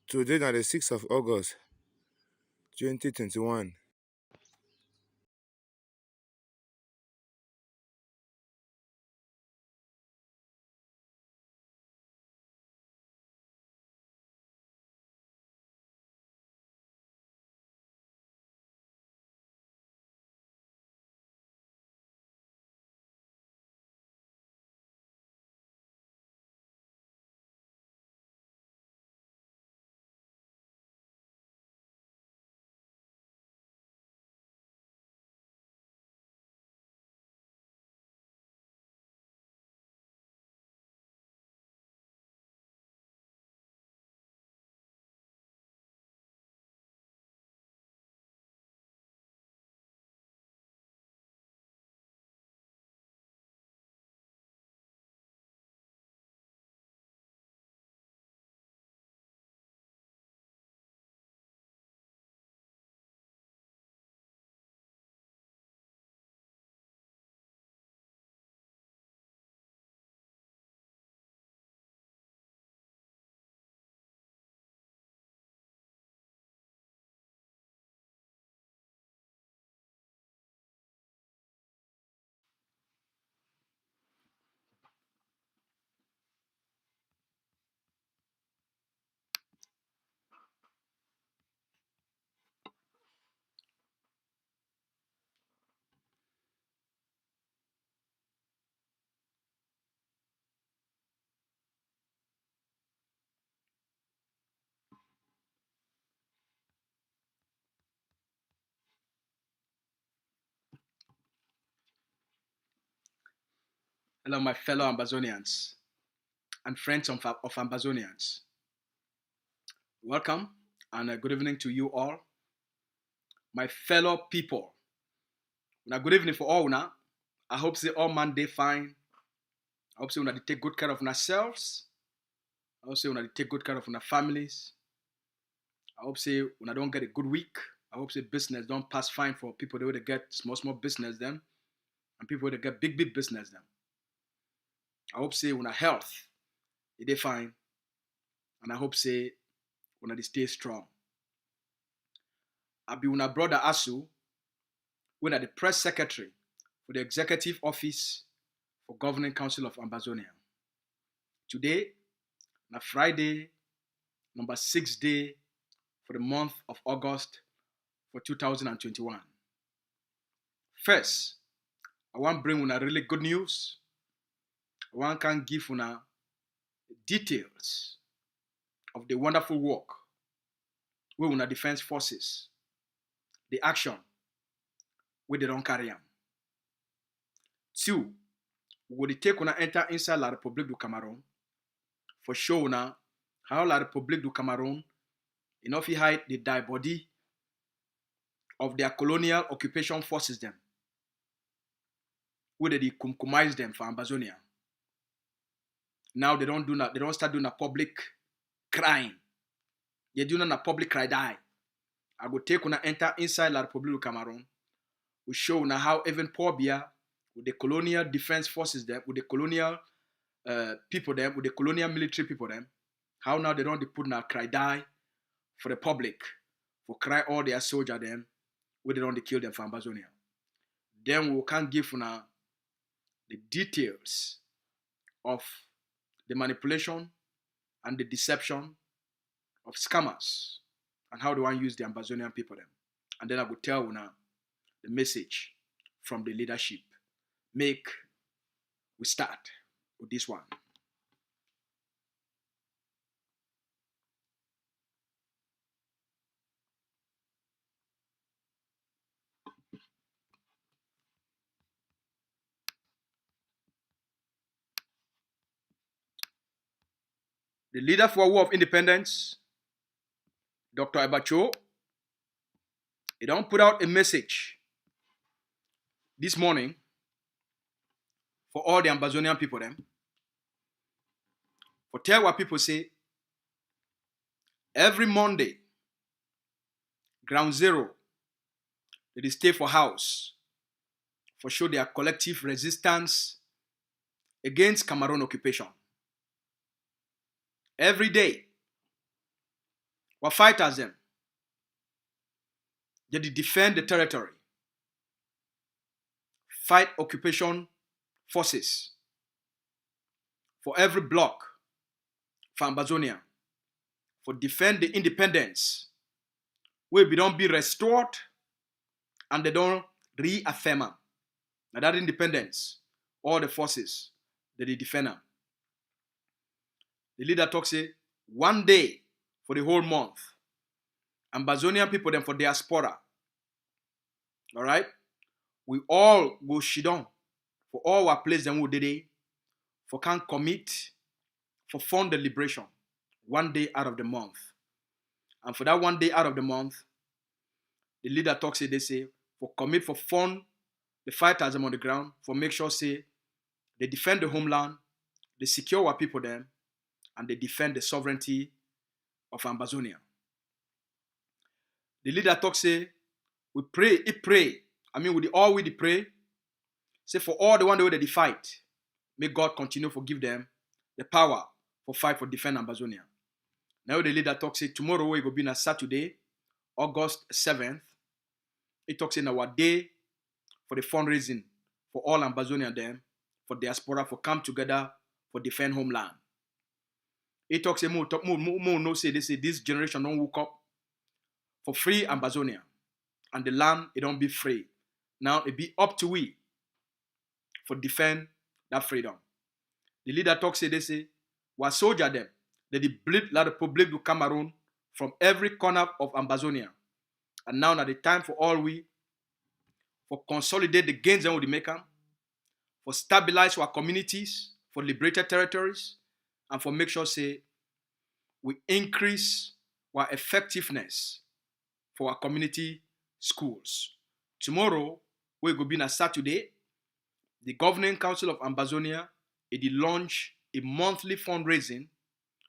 Today na the 6th of August 2021. Hello, my fellow Ambazonians and friends of Ambazonians. Welcome and good evening to you all, my fellow people. Now, good evening for all now. I hope say all man day fine. I hope say una dey take good care of yourselves. I hope say una dey take good care of your families. I hope say una don't get a good week. I hope say business don't pass fine for people that will get small business them and people that get big business them. I hope say una health it dey fine and I hope say una dey stay strong. I be una brother Asu, when at the press secretary for the executive office for Governing Council of Ambazonia. Today, na Friday, number 6 day for the month of August for 2021. First, I want to bring una really good news. I want to give una details of the wonderful work with una defense forces, the action where they don't carry am. Two, we will take una enter inside La République du Cameroon for show una how La République du Cameroon enough hide the die body of their colonial occupation forces them, where they compromise them for Ambazonia. Now they don't start doing a public crime. They do not a public cry die. I will take una enter inside La République du Cameroon. We show una how even poor beer with the colonial defense forces them, with the colonial people them, with the colonial military people them, how now they don't put na cry die for the public, for cry all their soldier them, where they don't kill them for Ambazonia. Then we can give una the details of the manipulation and the deception of scammers and how they want to use the Ambazonian people them. And then I will tell una the message from the leadership. Make we start with this one. The leader for War of Independence, Dr. Abacho, he don't put out a message this morning for all the Ambazonian people them. For tell what people say, every Monday, ground zero, they stay for house for show their collective resistance against Cameroon occupation. Every day, What fighters them? They defend the territory. Fight occupation forces for every block for Ambazonia. For defend the independence. Where we don't be restored and they don't reaffirm them. Now that independence, all the forces that they defend them. The leader talks say one day for the whole month. Ambazonian people them for diaspora. All right? We all go sit down for all our place them we did for can commit for fund the liberation one day out of the month. And for that one day out of the month, the leader talks say they say for commit for fund the fighters them on the ground for make sure say they defend the homeland, they secure our people them, and they defend the sovereignty of Ambazonia. The leader talks say we pray, he pray. I mean, we pray. Say for all the one way they fight, may God continue to give them the power for fight for defend Ambazonia. Now the leader talks say tomorrow we go be on Saturday, August 7th. He talks in our day for the fundraising for all Ambazonia them, for diaspora for come together for defend homeland. He talks say more no say they say this generation don't woke up for free Ambazonia. And the land it don't be free. Now it be up to we for defend that freedom. The leader talks say they say what soldier them that the bleed la Republic do Cameroon from every corner of Ambazonia. And now the time for all we for consolidate the gains that we make them, for stabilize our communities, for liberated territories, and for make sure say we increase our effectiveness for our community schools. Tomorrow, we go be on Saturday, the Governing Council of Ambazonia, it launch a monthly fundraising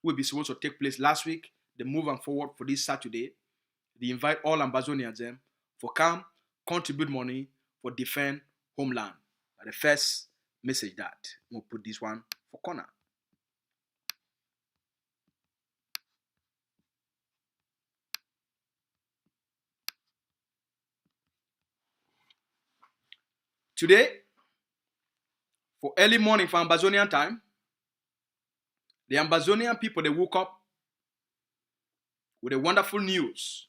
will be supposed to take place last week. They move on forward for this Saturday. They invite all Ambazonians them for come contribute money for defend homeland. The first message that we'll put this one for corner. Today, for early morning for Ambazonian time, the Ambazonian people they woke up with a wonderful news.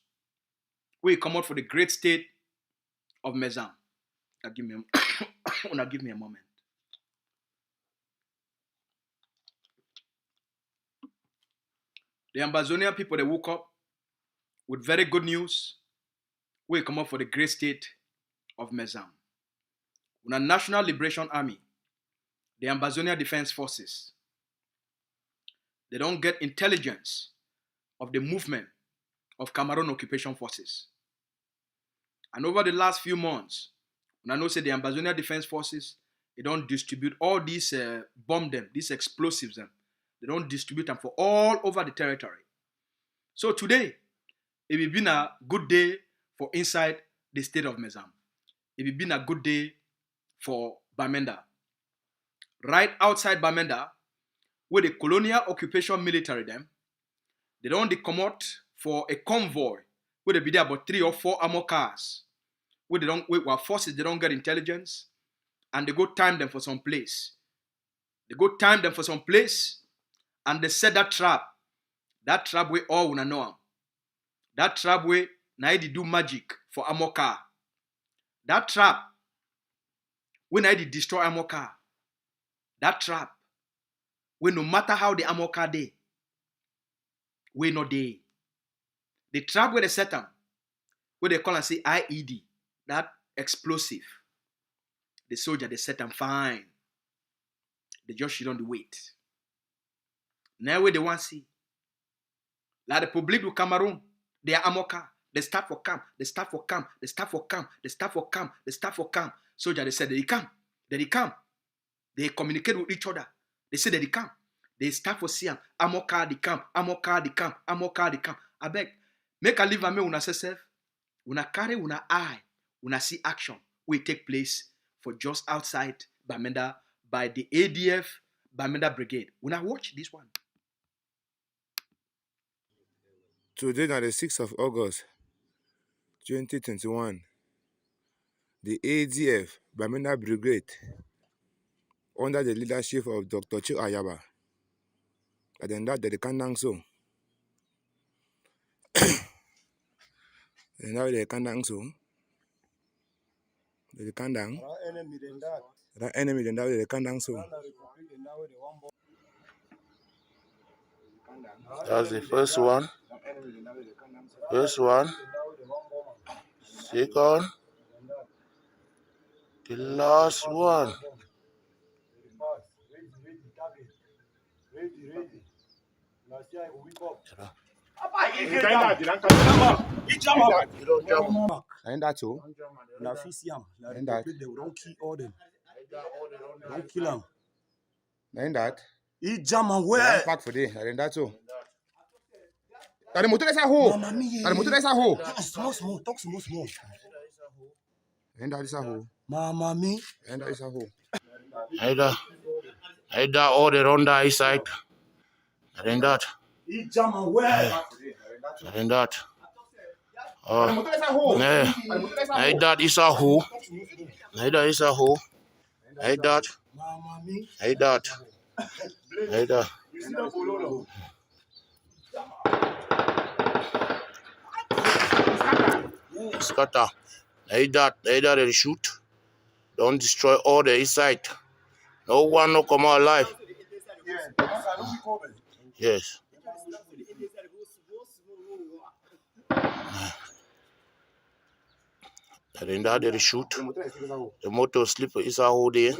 We come out for the great state of Mezam. Now give me a moment. The Ambazonian people they woke up with very good news. We come up for the great state of Mezam. Una National Liberation Army, the Ambazonian Defense Forces, they don't get intelligence of the movement of Cameroon occupation forces. And over the last few months, I know say the Ambazonian Defense Forces, they don't distribute all these bomb them, these explosives them. They don't distribute them for all over the territory. So today, it will be a good day for inside the state of Mezam. It will be a good day for Bamenda. Right outside Bamenda, where the colonial occupation military them, they don't come out for a convoy where they be there about 3 or 4 armor cars. Where our forces they don't get intelligence and they go time them for some place. They go time them for some place and they set that trap. That trap where all wanna know them. That trap where now they do magic for armor car. That trap when I destroy armor car. That trap when no matter how the armor car day, we no day. The trap where they set them, where they call and say IED, that explosive. The soldier they set them fine. They just shit on the weight. Now where they want to see. La Republic du Cameroon, they are armor car. They start for camp. They start for camp. They start for camp. They start for camp. They start for camp. Soldier they said they come. They come. They communicate with each other. They say that they come. They start for Siam. Armor car the camp. Armor car the camp. Armor car the camp. I beg. Make a leave a me una self. Una carry una eye. Una see action. Will take place for just outside Bamenda by the ADF Bamenda Brigade. Una watch this one. Today, na the 6th of August, 2021, the ADF Bamina Brigade, under the leadership of Dr. Chu Ayaba, and then that the Kandang so. And now the Kandang so. The Kandang. That enemy, then that the Kandang so. That's the first one. First one. Second. The last one. And that so. Na fisiam, na that they don't kill all them. Don't kill them. And that. He jam away. Pack for day. And that so. And the motor is a hole. Mama me. And the motor is a hole. Small. Talk small. And that is a hole. Mama me. And that is a hole. Either all the on the side. And that. He jam away. And that. That is a hole. That is a hole. That. Mama me. That. Scatter. That they shoot. Don't destroy all the inside. No one no come out alive. Yes. And then that they shoot. The motor slip is a whole day.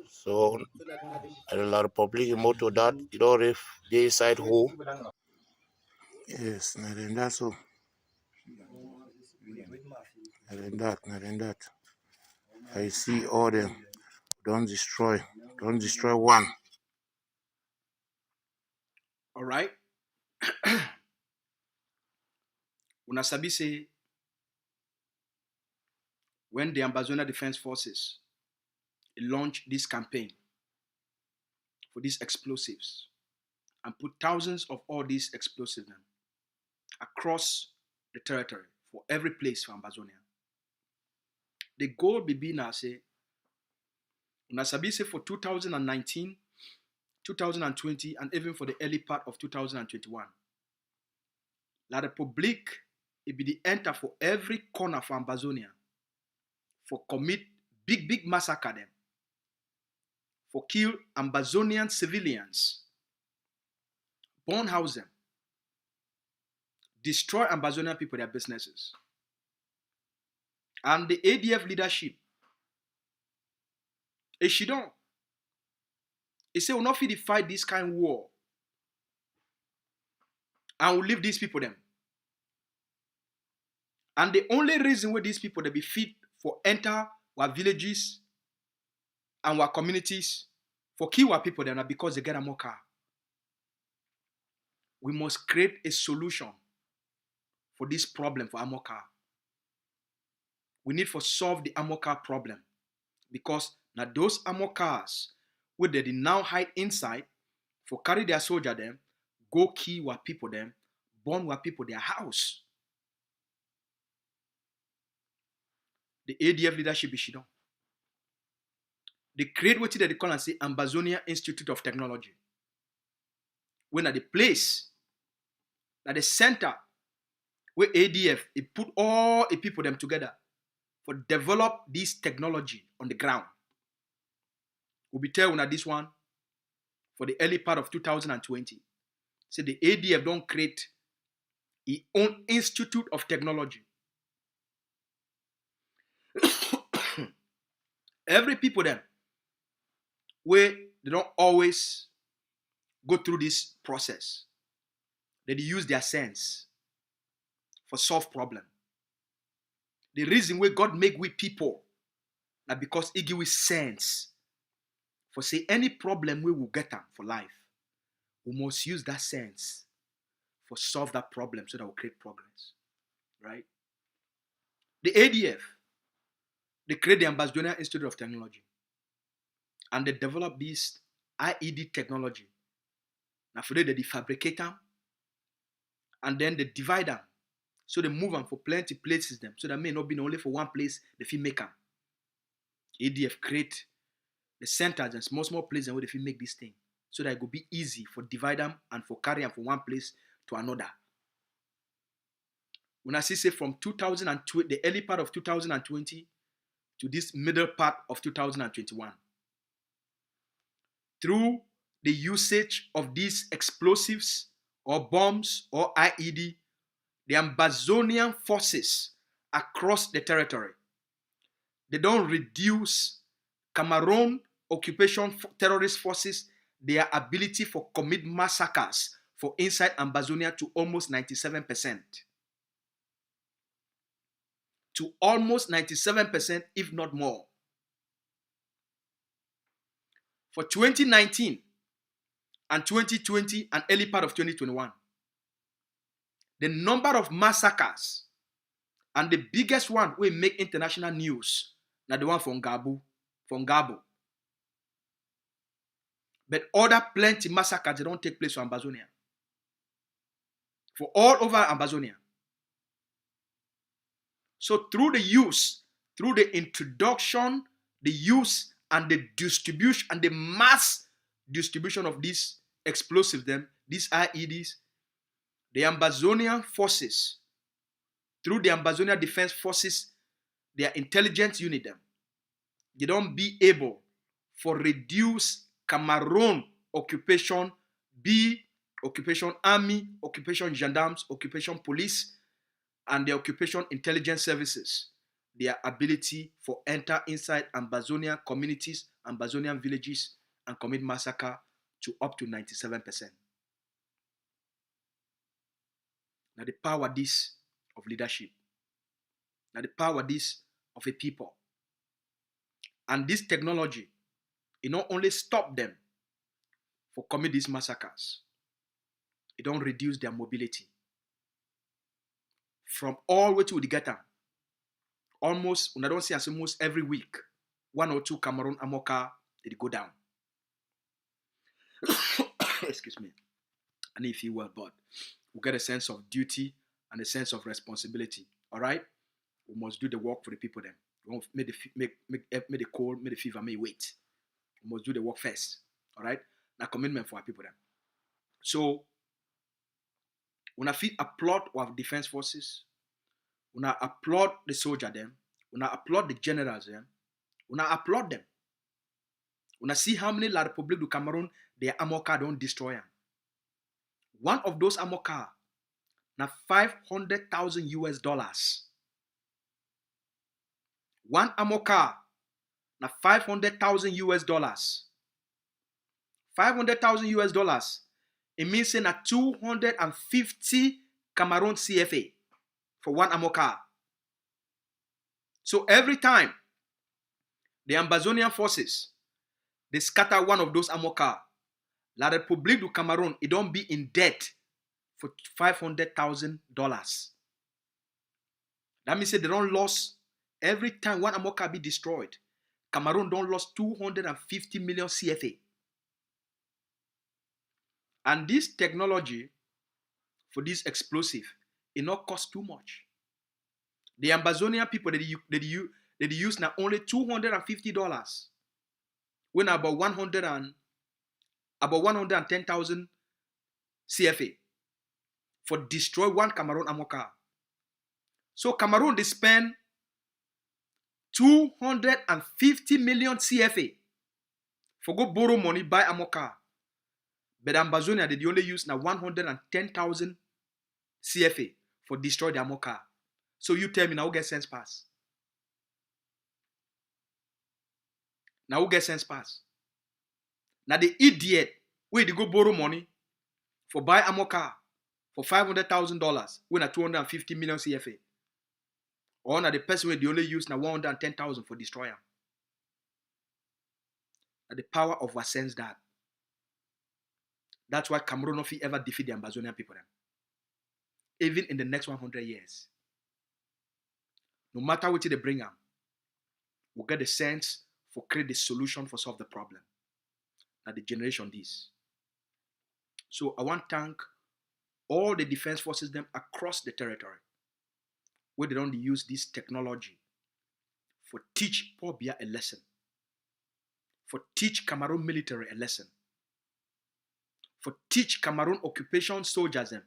So a lot of public motor that you don't have the inside hole. Yes, and then that's so. And then that. I see all them. Don't destroy one. All right. Unasabi say when the Ambazonian Defense Forces launched this campaign for these explosives and put thousands of all these explosives across the territory for every place for Ambazonia. The goal be now say Unasabi say for 2019, 2020, and even for the early part of 2021. La Republique it be the enter for every corner for Ambazonia for commit big massacre them, for kill Ambazonian civilians, burn house them, destroy Ambazonian people their businesses. And the ADF leadership, she don't. It say we'll not fit to fight this kind of war. And we'll leave these people them. And the only reason why these people they be fit for enter our villages and our communities for kill our people them because they get a more car. We must create a solution for this problem for Amoka. We need to solve the Amoka problem because now those Amokas where they now hide inside for carry their soldier them, go kill our people them, burn our people their house. The ADF leadership is done. They create what they call and say Ambazonian Institute of Technology. When at the place, at the center, where ADF it put all the people them together for develop this technology on the ground. We'll be telling that this one for the early part of 2020. So the ADF don't create its own Institute of Technology. Every people them where they don't always go through this process. They use their sense for solve problem. The reason why God make we people that because He give we sense for say any problem we will get them for life. We must use that sense for solve that problem so that we'll create progress. Right? The ADF, They create the Ambazonian Institute of Technology. And they develop this IED technology. Now for they fabricate them. And then they divide them. So they move them for plenty places them. So that may not be only for one place, they fit make them. ADF create the centers and small places where they fit make this thing. So that it will be easy for divide them and for carry them from one place to another. When I say from 2020, the early part of 2020 to this middle part of 2021, through the usage of these explosives or bombs or IED, the Ambazonian forces across the territory, they don't reduce Cameroon occupation terrorist forces their ability for commit massacres for inside Ambazonia to almost 97%. To almost 97%, if not more. For 2019 and 2020 and early part of 2021, the number of massacres and the biggest one we make international news, now the one from Gabo. But other plenty massacres, they don't take place for Ambazonia. For all over Ambazonia. So through the introduction, the use, and the distribution, and the mass distribution of these explosives, these IEDs, the Ambazonian forces, through the Ambazonian Defense Forces, their intelligence unit, they don't be able for reduce Cameroon occupation, occupation army, occupation gendarmes, occupation police, and the occupation intelligence services, their ability for enter inside Ambazonian communities, Ambazonian villages, and commit massacre to up to 97%. Now the power this of leadership. Now the power this of a people. And this technology, it not only stop them for commit these massacres, it don't reduce their mobility. From all way to the ghetto, almost, when I don't say as almost every week, 1 or 2 Cameroon Amoka, they go down. Excuse me. I need to feel well, but we get a sense of duty and a sense of responsibility. All right? We must do the work for the people then. We won't make the cold, make the fever, may wait. We must do the work first. All right? Now commitment for our people then. So, when I feel applaud our defense forces, when I applaud the soldier them, when I applaud the generals them, when I applaud them, when I see how many La République du Cameroon, their ammo car don't destroy them. One of those ammo car, now $500,000. One ammo car, now $500,000. $500,000. It means saying a 250 Cameroon CFA for one ammo car. So every time the Ambazonian forces, they scatter one of those ammo car, La République du Cameroon, it don't be in debt for $500,000. That means they don't lose every time one ammo car be destroyed. Cameroon don't lose 250 million CFA. And this technology for this explosive, it not cost too much. The Ambazonian people, they use now only $250. When about 110,000 CFA for destroy one Cameroon ammo car. So Cameroon, they spend 250 million CFA for go borrow money, buy ammo car. But Ambazonia, they only use now 110,000 CFA for destroy the ammo car. So you tell me now who get sense pass? Now who get sense pass? Now the idiot where they go borrow money for buy ammo car for $500,000 when a 250 million CFA. Or now the person where they only use now 110,000 for destroy them. Now the power of what sense that. That's why Cameroon not ever defeat the Ambazonian people. Even in the next 100 years. No matter what they bring them. will get the sense for create the solution for solve the problem. That the generation this. So I want to thank all the defense forces them across the territory where they don't use this technology for teach Paul Biya a lesson, for teach Cameroon military a lesson, for teach Cameroon occupation soldiers them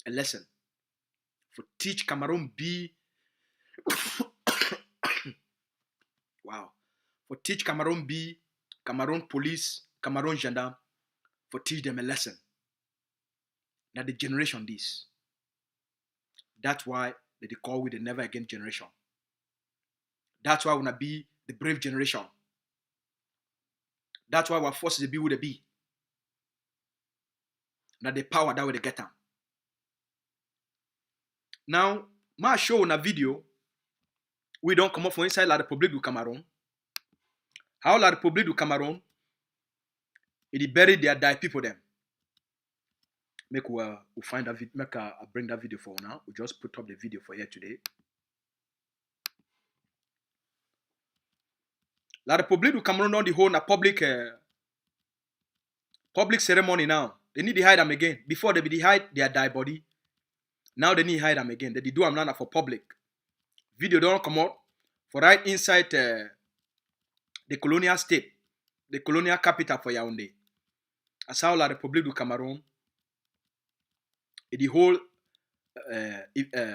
a lesson, for teach Cameroon B wow, for teach Cameroon B, Cameroon police, Cameroon gendarme, for teach them a lesson. That the generation this. That's why they call with the never again generation. That's why we wanna be the brave generation. That's why our forces be who they be. That the power that way they get them. Now, my show on a video, we don't come up from inside La République du Cameroon. How La République du Cameroon, it buried their die people them. Make we find that video, make I bring that video for now. We just put up the video for here today. La République du Cameroon on the whole a public ceremony now. They need to hide them again. Before they be hide their die body. Now they need to hide them again. They do them now for public. Video don't come out for right inside the colonial state, the colonial capital for Yaoundé. As how La République du Cameroon, the whole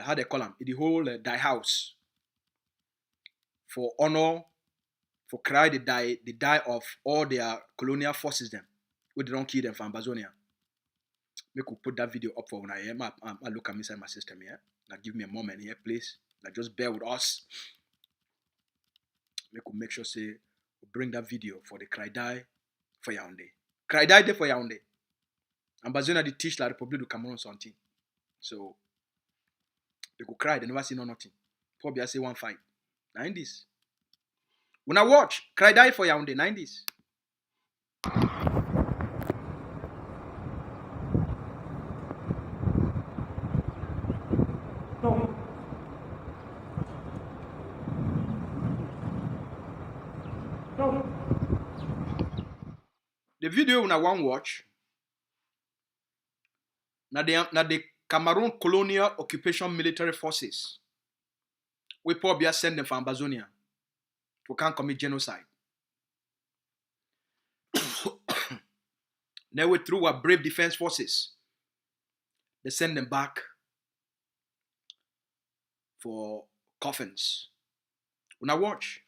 how they call them, the whole die house for honor, for cry the die of all their colonial forces them, we don't kill them for Ambazonian. Make we put that video up for when I look at inside my system here. Now give me a moment here, please. Now just bear with us. Make sure say we bring that video for the cry die for Yaoundé. Cry die there for Yaoundé. Ambazonian they teach La République du Cameroon something. So they go cry, they never see no nothing. Probably I say 1-5. 90s. When I watch, cry die for Yaoundé, 90s. No. No. The video when I want to watch, now the Cameroon colonial occupation military forces, we probably send them for Ambazonian. We can't commit genocide. Now we through our brave defense forces, they send them back for coffins. When I watch,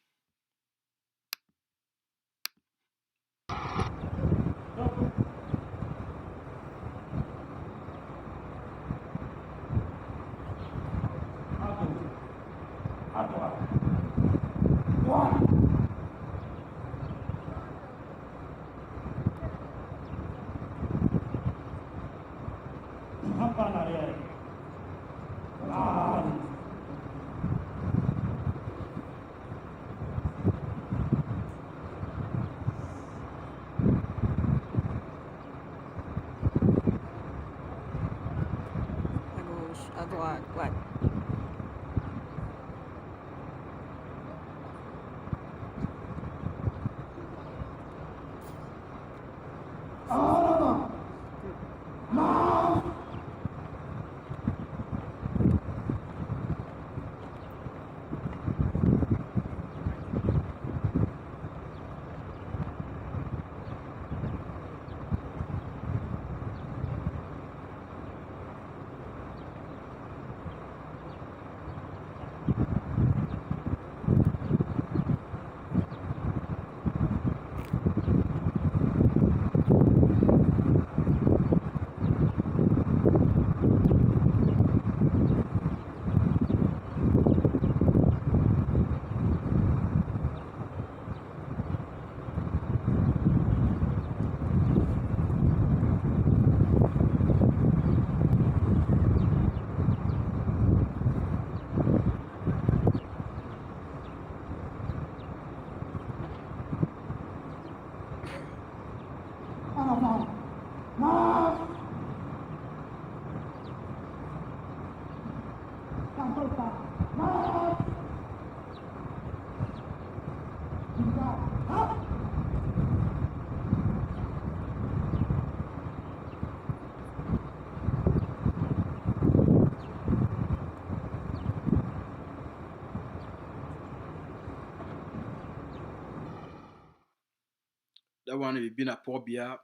That one will be in a poor beer.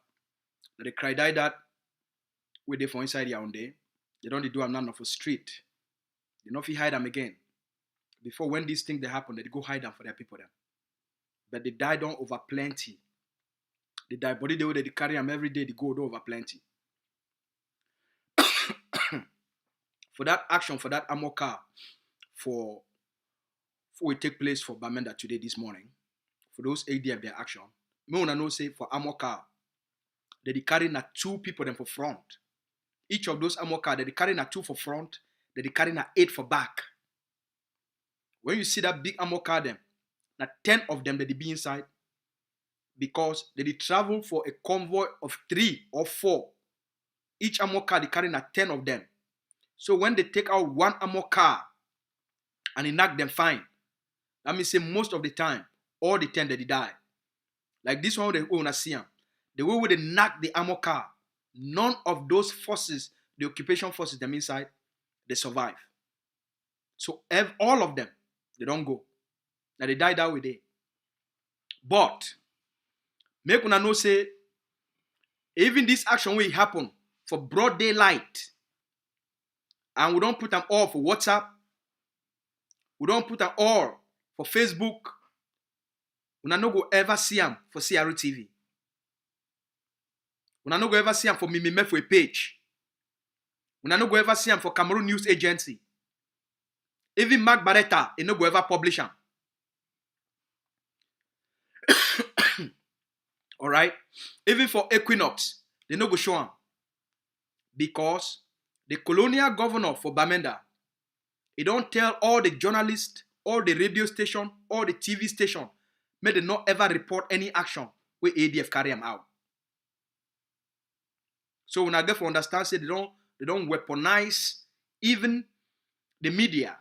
They cry die that we there for inside Yaoundé. They don't do them none for street. They not fi hide them again. Before when these things they happen, they go hide them for their people them. But they die down over plenty. They die body the way they carry them every day, they go over plenty. For that action, for that armor car, for it take place for Bamenda today, this morning, for those ADF their action, me wanna know say for armor car, they carry na 2 people them for front. Each of those armor car, they carry na 2 for front, they carry na 8 for back. When you see that big armor car them, na 10 of them they be inside, because they travel for a convoy of 3 or 4. Each armor car they carry na 10 of them. So when they take out one armor car and they knock them fine, that means say most of the time, all the 10 they die. Like this one, they wanna see them. The way they knock the armor car, none of those forces, the occupation forces, them inside, they survive. So all of them, they don't go. Now they die that way there. But make una know say, even this action will happen for broad daylight, and we don't put them all for WhatsApp, we don't put them all for Facebook, una no go ever see them for CRU TV. Una no go ever see them for Mimime for a page. Una no go ever see them for Cameroon News Agency. Even Mark Barretta, he no go ever publish them. Alright? Even for Equinox, they no go show them. Because the colonial governor for Bamenda, he don't tell all the journalists, all the radio station, all the TV station, may they not ever report any action where ADF carry them out. So when I get to understand, say they don't weaponize even the media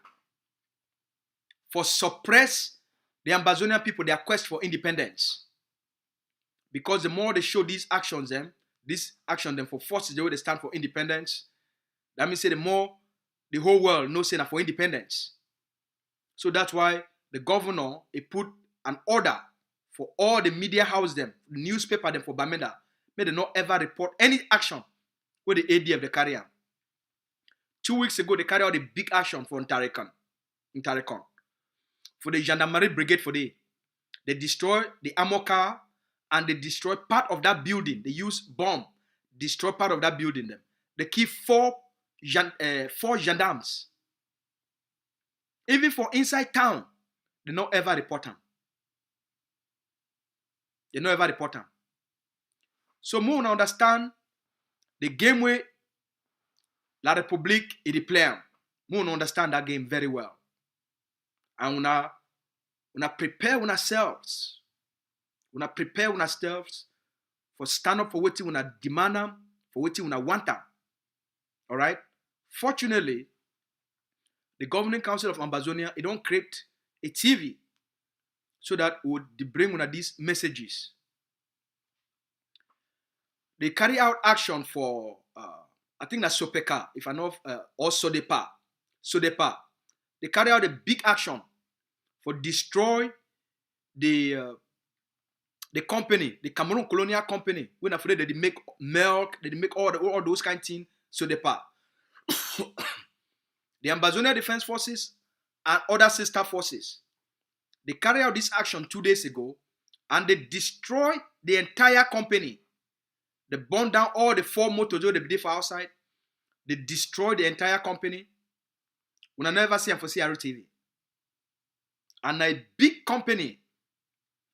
for suppress the Ambazonian people, their quest for independence. Because the more they show these actions them for forces, the way they stand for independence, that means say the more the whole world knows say for independence. So that's why the governor he put an order for all the media house them, newspaper them for Bamenda, may they not ever report any action with the ADF they carry out. 2 weeks ago, they carry out a big action for Ntarekon. For the Gendarmerie Brigade for they destroy the armor car and they destroy part of that building. They use bomb, destroy part of that building. Them. They keep 4 gendarmes. Even for inside town, they not ever report them. They not ever report them. So more understand the game way La République is the player. More understand that game very well. And una prepare ourselves. Una prepare ourselves for stand up for what we demand them, for what we want them. All right. Fortunately, the governing council of Ambazonia, it don't create a TV so that would bring una these messages. They carry out action for I think that's Sopeka, if I know, or Sodepa. They carry out a big action for destroy the company, the Cameroon Colonial Company. When afraid they make milk, they make all those kind of things. Sodepa. The Ambazonian Defense Forces and other sister forces. They carry out this action 2 days ago, and they destroy the entire company. They burn down all the 4 motors they did for outside. They destroy the entire company. We never see them for CRU TV. And a big company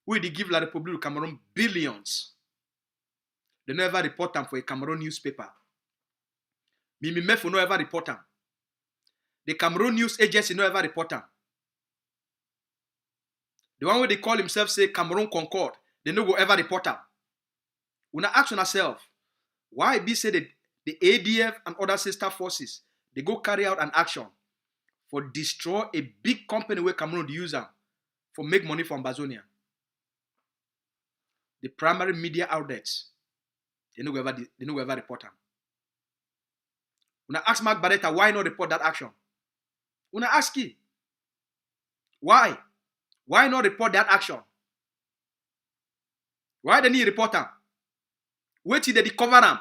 where they give La République du Cameroon billions. They never report them for a Cameroon newspaper. Mimimefo no ever report them. The Cameroon News Agency no ever report them. The one where they call himself say Cameroon Concord, they no go ever report them. We now ask ourselves, why be say that the ADF and other sister forces, they go carry out an action for destroy a big company where Cameroon use them for make money from Ambazonia. The primary media outlets, they no go ever report them. We now ask Mark Barretta, why not report that action? We now ask you, why? Why not report that action? Why they need report am? Wait till they cover am.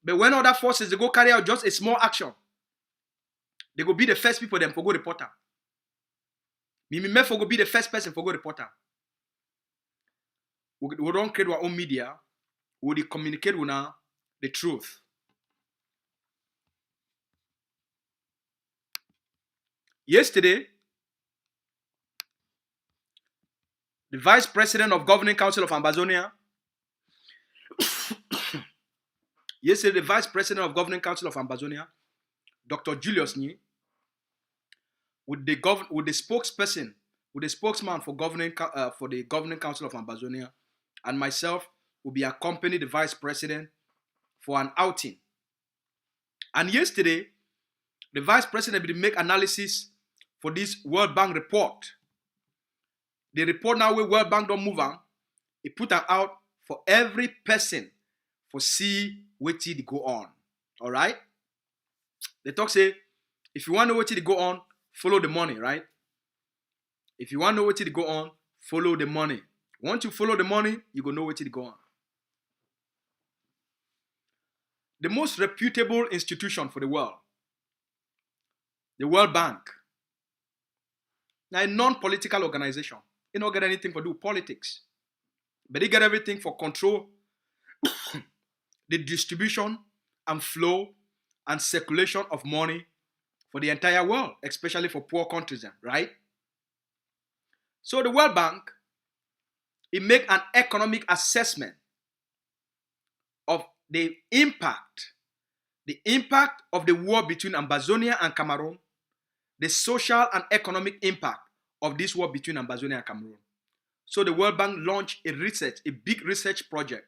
But when other forces they go carry out just a small action, they go be the first people them for go report am. Me for go be the first person for go report am. We don't create our own media. We communicate with now the truth. Yesterday, the Vice President of Governing Council of Ambazonia, Yesterday, the Vice President of Governing Council of Ambazonia, Dr. Julius Nye, with the spokesperson, with the spokesman for the Governing Council of Ambazonia, and myself will be accompanying the Vice President for an outing. And yesterday, the Vice President will make analysis for this World Bank report. The report now where World Bank don't move on, it put them out for every person for see what they go on. All right? They talk say, if you want to know what they go on, follow the money, right? If you want to know what they go on, follow the money. Once you follow the money, you go know what they go on. The most reputable institution for the world, the World Bank, now a non-political organization. They don't get anything for do politics, but they get everything for control the distribution and flow and circulation of money for the entire world, especially for poor countries, right? So the World Bank, it make an economic assessment of the impact of the war between Ambazonia and Cameroon, the social and economic impact of this war between Ambazonia and Cameroon. So the World Bank launched a big research project.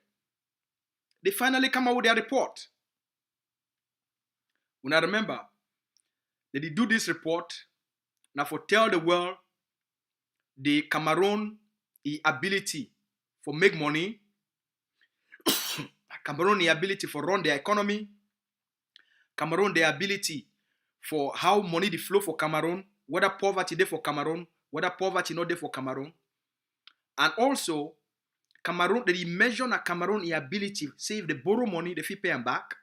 They finally come out with their report. When I remember, they did do this report now for tell the world the Cameroon ability for make money, Cameroon ability for run their economy, Cameroon the ability for how money the flow for Cameroon, whether poverty there for Cameroon, whether poverty not there for Cameroon, and also Cameroon, they measure na Cameroon ability, say if they borrow money, they fit pay them back,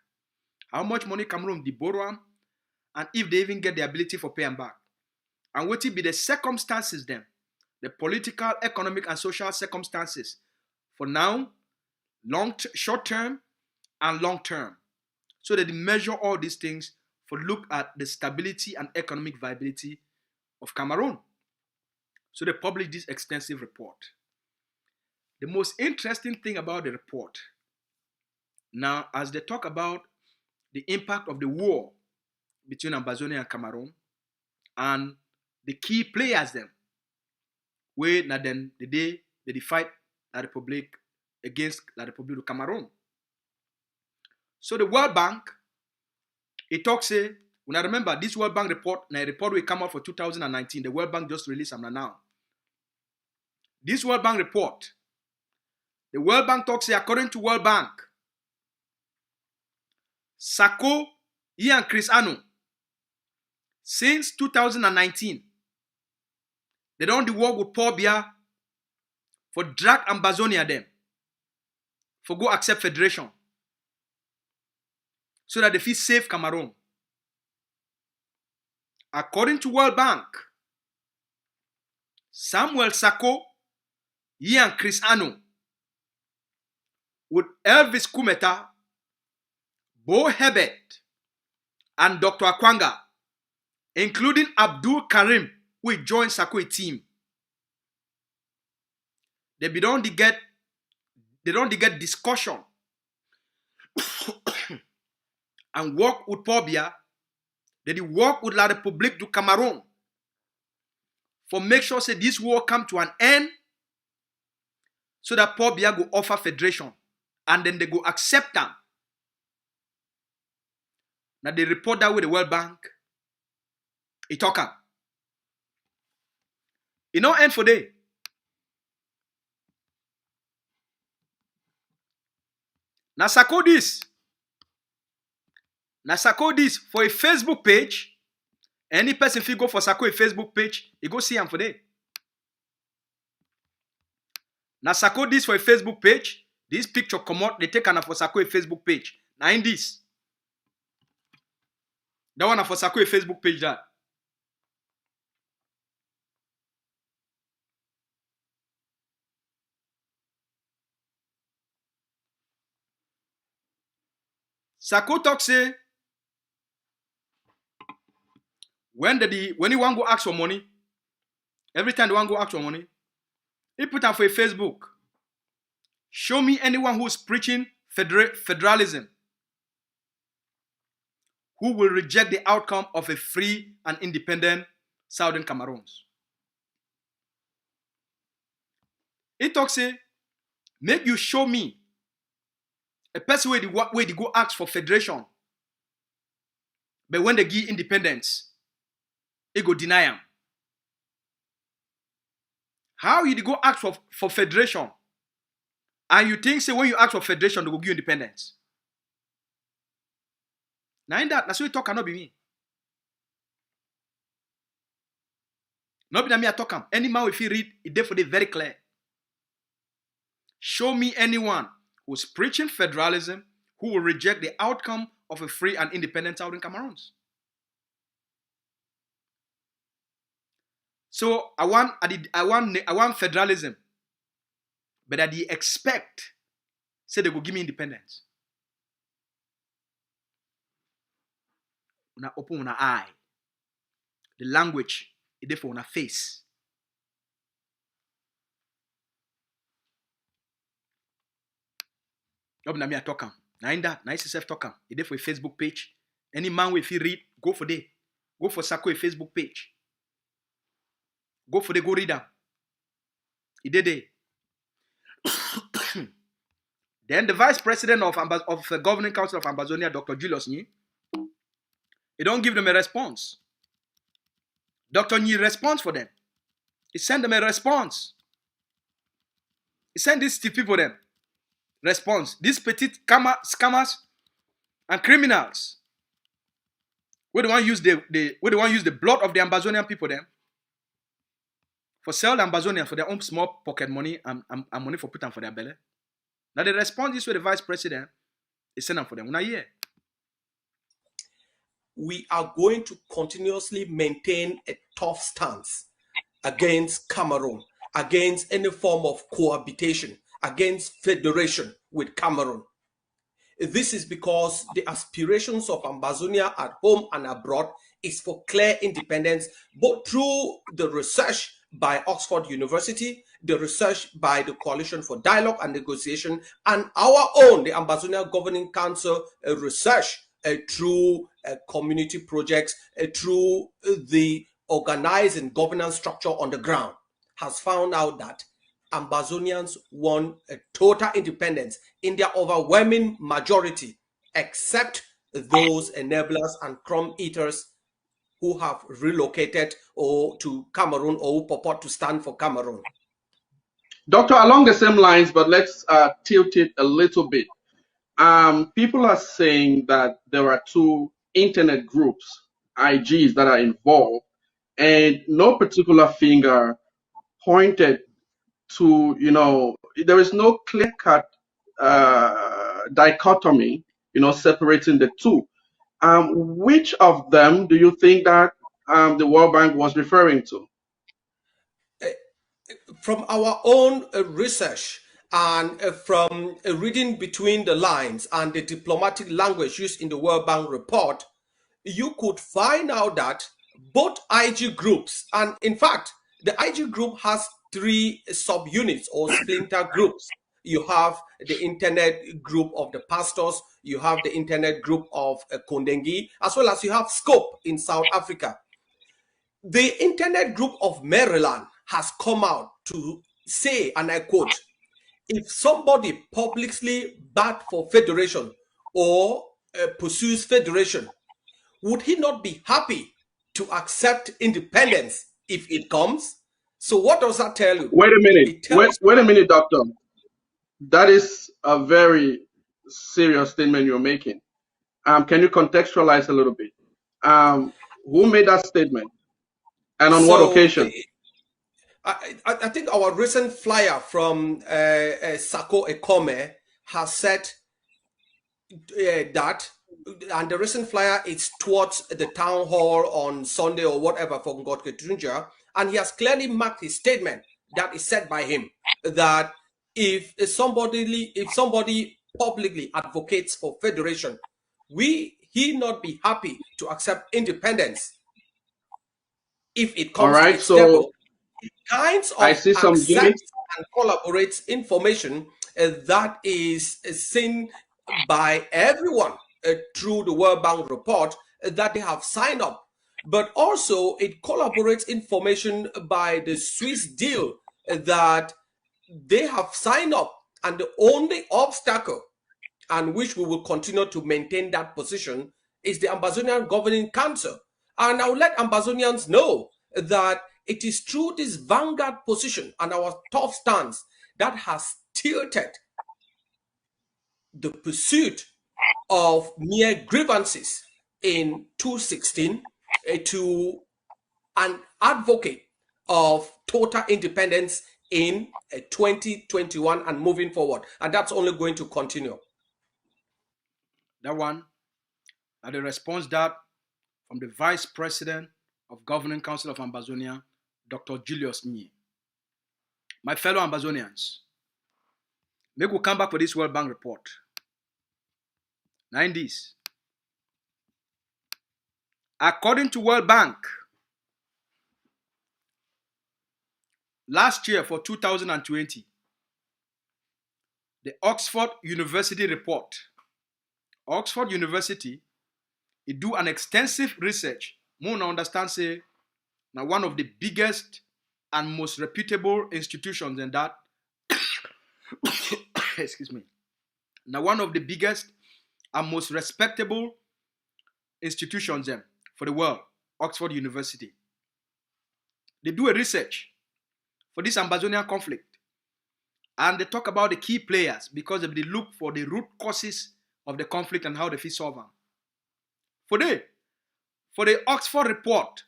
how much money Cameroon they borrow them, and if they even get the ability for pay them back. And what will be the circumstances then, the political, economic, and social circumstances for now, short term, and long term. So that they measure all these things for look at the stability and economic viability of Cameroon. So they published this extensive report. The most interesting thing about the report, now as they talk about the impact of the war between Ambazonia and Cameroon and the key players then, where now then the day they fight La Republic against La Republic of Cameroon. So the World Bank, it talks, when I remember this World Bank report, now a report will come out for 2019. The World Bank just released them now. This World Bank report, the World Bank talks, according to World Bank, Sako, he and Chris Anu, since 2019, they don't work with Paul Biya for drag Ambazonia them, for go accept federation, so that they feel safe Cameroon. According to World Bank, Samuel Sako, he and Chris Anu, with Elvis Kumeta, Bo Herbert, and Dr. Akwanga, including Abdul Karim, who joined Sako team. They don't get discussion and work with Paul Biya. They work with La République du Cameroun for make sure say this war come to an end, so that Paul Biya go offer federation, and then they go accept them. Now they report that with the World Bank. It talk up. It no end for day. Now Sako this for a Facebook page Any person if you go for Sako Facebook page, you go see him for there. Now Sako this for a Facebook page. This picture come out, they take an for Sako Facebook page. Now in this. That one for Sako Facebook page that. Sako talk say when he want go ask for money, every time they want go ask for money, he put up for a Facebook. Show me anyone who's preaching federalism, who will reject the outcome of a free and independent Southern Cameroons. He talks say, make you show me a person where they go ask for federation, but when they give independence, he go deny them. How you go ask for federation, and you think say when you ask for federation, they will give you independence? Now in that's what you talk cannot be me. Not be me I talk. Any man if you read it, therefore they very clear. Show me anyone who's preaching federalism who will reject the outcome of a free and independent Southern Cameroons. So I want federalism, but I expect say they go give me independence. Una open una eye. The language is there for una face. Job na me I talk am. Na in that, nice self talk am. It there for a Facebook page. Any man if you read, go for there. Go for Sako a Facebook page. Go for the go read them. He did it. Then the vice president of the governing council of Ambazonian, Dr. Julius Nyi, he don't give them a response. Dr. Nyi responds for them. He sent them a response. He sent these people them response. These petite scammers and criminals. Where they want to use the blood of the Ambazonian people them for sell the Ambazonian for their own small pocket money and money for put them for their belly. Now the response is where the vice president is sending them for them. Una year. We are going to continuously maintain a tough stance against Cameroon, against any form of cohabitation, against federation with Cameroon. This is because the aspirations of Ambazonia at home and abroad is for clear independence, both through the research by Oxford University, the research by the Coalition for Dialogue and Negotiation, and our own, the Ambazonia Governing Council research through community projects, through the organizing governance structure on the ground, has found out that Ambazonians want a total independence in their overwhelming majority, except those enablers and crumb eaters who have relocated or to Cameroon or who purport to stand for Cameroon. Doctor, along the same lines, but let's tilt it a little bit. People are saying that there are two internet groups, IGs, that are involved, and no particular finger pointed to, there is no clear-cut dichotomy, separating the two. Which of them do you think that the World Bank was referring to? From our own research and from reading between the lines and the diplomatic language used in the World Bank report, you could find out that both IG groups, and in fact, the IG group has three subunits or splinter groups. You have the internet group of the pastors, you have the internet group of Kondengi, as well as you have Scope in South Africa. The internet group of Maryland has come out to say, and I quote, if somebody publicly backed for federation or pursues federation, would he not be happy to accept independence if it comes? So what does that tell you? Wait a minute. Wait a minute, doctor. That is a very serious statement you're making. Can you contextualize a little bit? Who made that statement? And on what So occasion? I think our recent flyer from Sako Ekome has said that, and the recent flyer is towards the town hall on Sunday or whatever for Ngotke Tunja, and he has clearly marked his statement that is said by him that if somebody publicly advocates for federation, he not be happy to accept independence if it All comes to right, its table. so It kinds I of see some accepts gimmicks. and collaborates information that is seen by everyone through the World Bank report that they have signed up. But also it collaborates information by the Swiss deal that they have signed up, and the only obstacle, and which we will continue to maintain that position, is the Ambazonian Governing Council. And I will let Ambazonians know that it is through this vanguard position and our tough stance that has tilted the pursuit of mere grievances in 2016 to an advocate of total independence in 2021 and moving forward. And that's only going to continue. That one, and the response that from the Vice President of Governing Council of Ambazonia, Dr. Julius Nye. My fellow Ambazonians, make we come back for this World Bank report. Now in this, according to World Bank, last year for 2020, the Oxford University report, Oxford University, it do an extensive research. More understand say, now one of the biggest and most reputable institutions in that, excuse me, now one of the biggest and most respectable institutions for the world, Oxford University. They do a research for this Ambazonian conflict, and they talk about the key players because they look for the root causes of the conflict and how they fit solve them. For the Oxford report,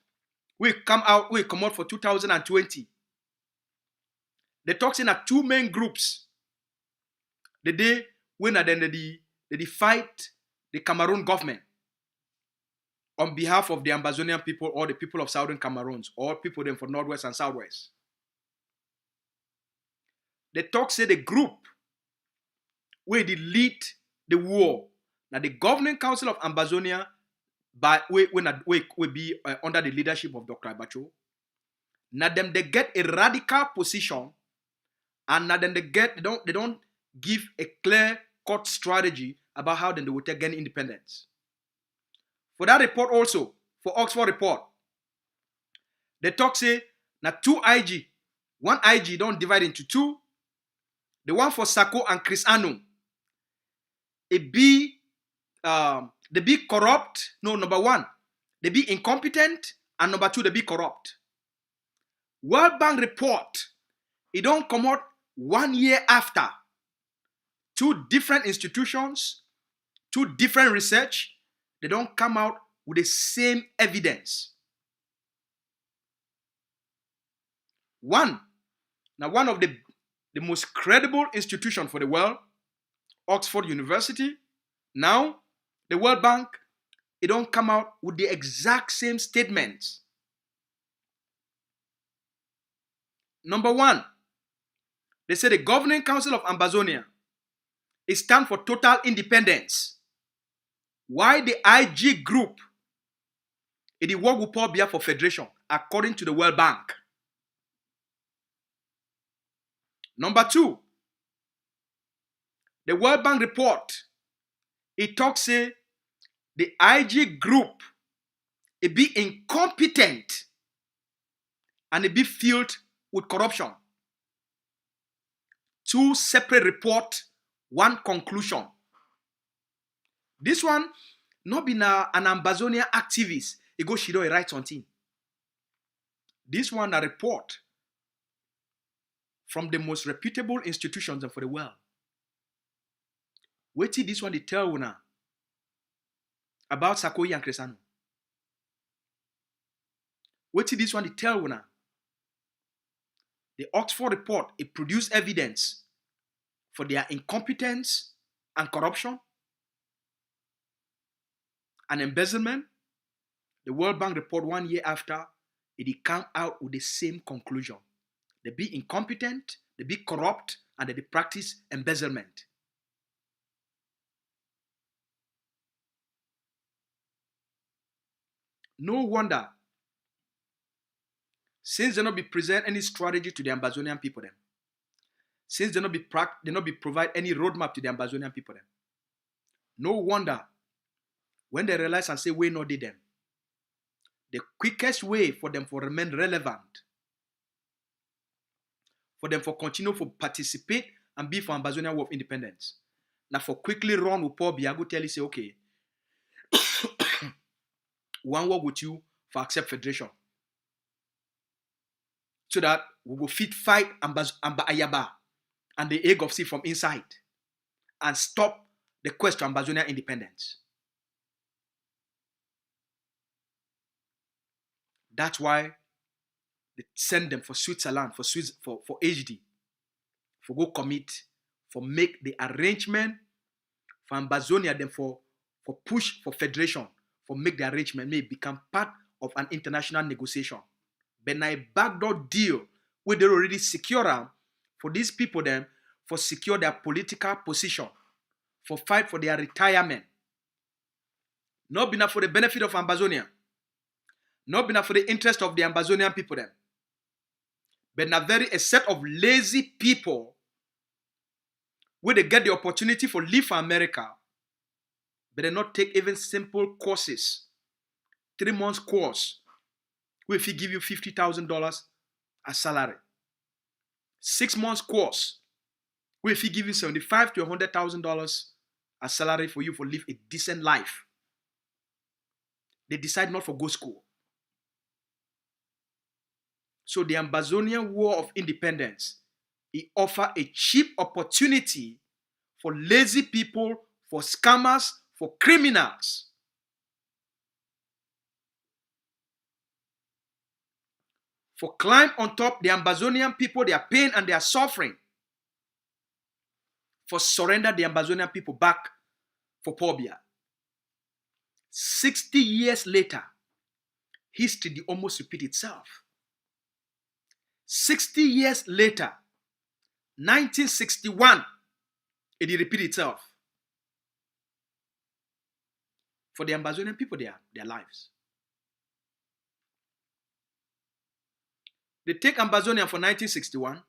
we come out for 2020. They talk in two main groups. The day when they fight the Cameroon government on behalf of the Ambazonian people or the people of Southern Cameroons or people them for Northwest and Southwest. They talk say the group where they lead the war. Now the Governing Council of Ambazonia will be under the leadership of Dr. Abacho. Now them they get a radical position, and now then they don't give a clear cut strategy about how then they will gain independence. For that report also, for Oxford report, they talk say now two IG, one IG don't divide into two. The one for Sako and Chris Anu, they be corrupt. No, number one, they be incompetent, and number two, they be corrupt. World Bank report, it don't come out 1 year after. Two different institutions, two different research, they don't come out with the same evidence. One of the most credible institution for the world, Oxford University. Now, the World Bank, it don't come out with the exact same statements. Number one, they say the Governing Council of Ambazonia, it stands for total independence. Why the IG group, it work with Paul Biya for federation, according to the World Bank. Number two, the World Bank report, it talks say the IG group, it be incompetent and it be filled with corruption. Two separate reports, one conclusion. This one, not be an Ambazonian activist, it go Shido, he write something. This one a report from the most reputable institutions for the world. Wait till this one they tell you now about Sakoyi and Cresano. What did this one they tell you now? The Oxford report, it produced evidence for their incompetence and corruption and embezzlement. The World Bank report 1 year after, it came out with the same conclusion. They be incompetent, they be corrupt, and they practice embezzlement. No wonder, since they not be present any strategy to the Ambazonian people them, since they not be provide any roadmap to the Ambazonian people them, no wonder when they realize and say we not did them, the quickest way for them to remain relevant, for them for continue to participate and be for Ambazonian War of Independence, now for quickly run with Paul Biago tell you say okay, one work with you for accept federation, so that we will fit fight Ayaba and the egg of sea from inside and stop the quest to Ambazonian independence. That's why they send them for Switzerland, for HD, for go commit, for make the arrangement for Ambazonia, then for push for federation, for make the arrangement may become part of an international negotiation. But now a backdoor deal where they already secure for these people then for secure their political position, for fight for their retirement. Not enough for the benefit of Ambazonia, not enough for the interest of the Ambazonian people then, but now a set of lazy people where they get the opportunity for leave for America, but they not take even simple courses, 3 months course, where if he give you $50,000 as salary, 6 months course, where if he give you $75,000 to $100,000 as salary for you for live a decent life, they decide not for go school. So the Ambazonian War of Independence, it offer a cheap opportunity for lazy people, for scammers, for criminals for climb on top the Ambazonian people, their pain and their suffering, for surrender the Ambazonian people back for Pobia. 60 years later, history did almost repeat itself. 60 years later, 1961, it did repeat itself. For the Ambazonian people, their lives. They take Ambazonian for 1961.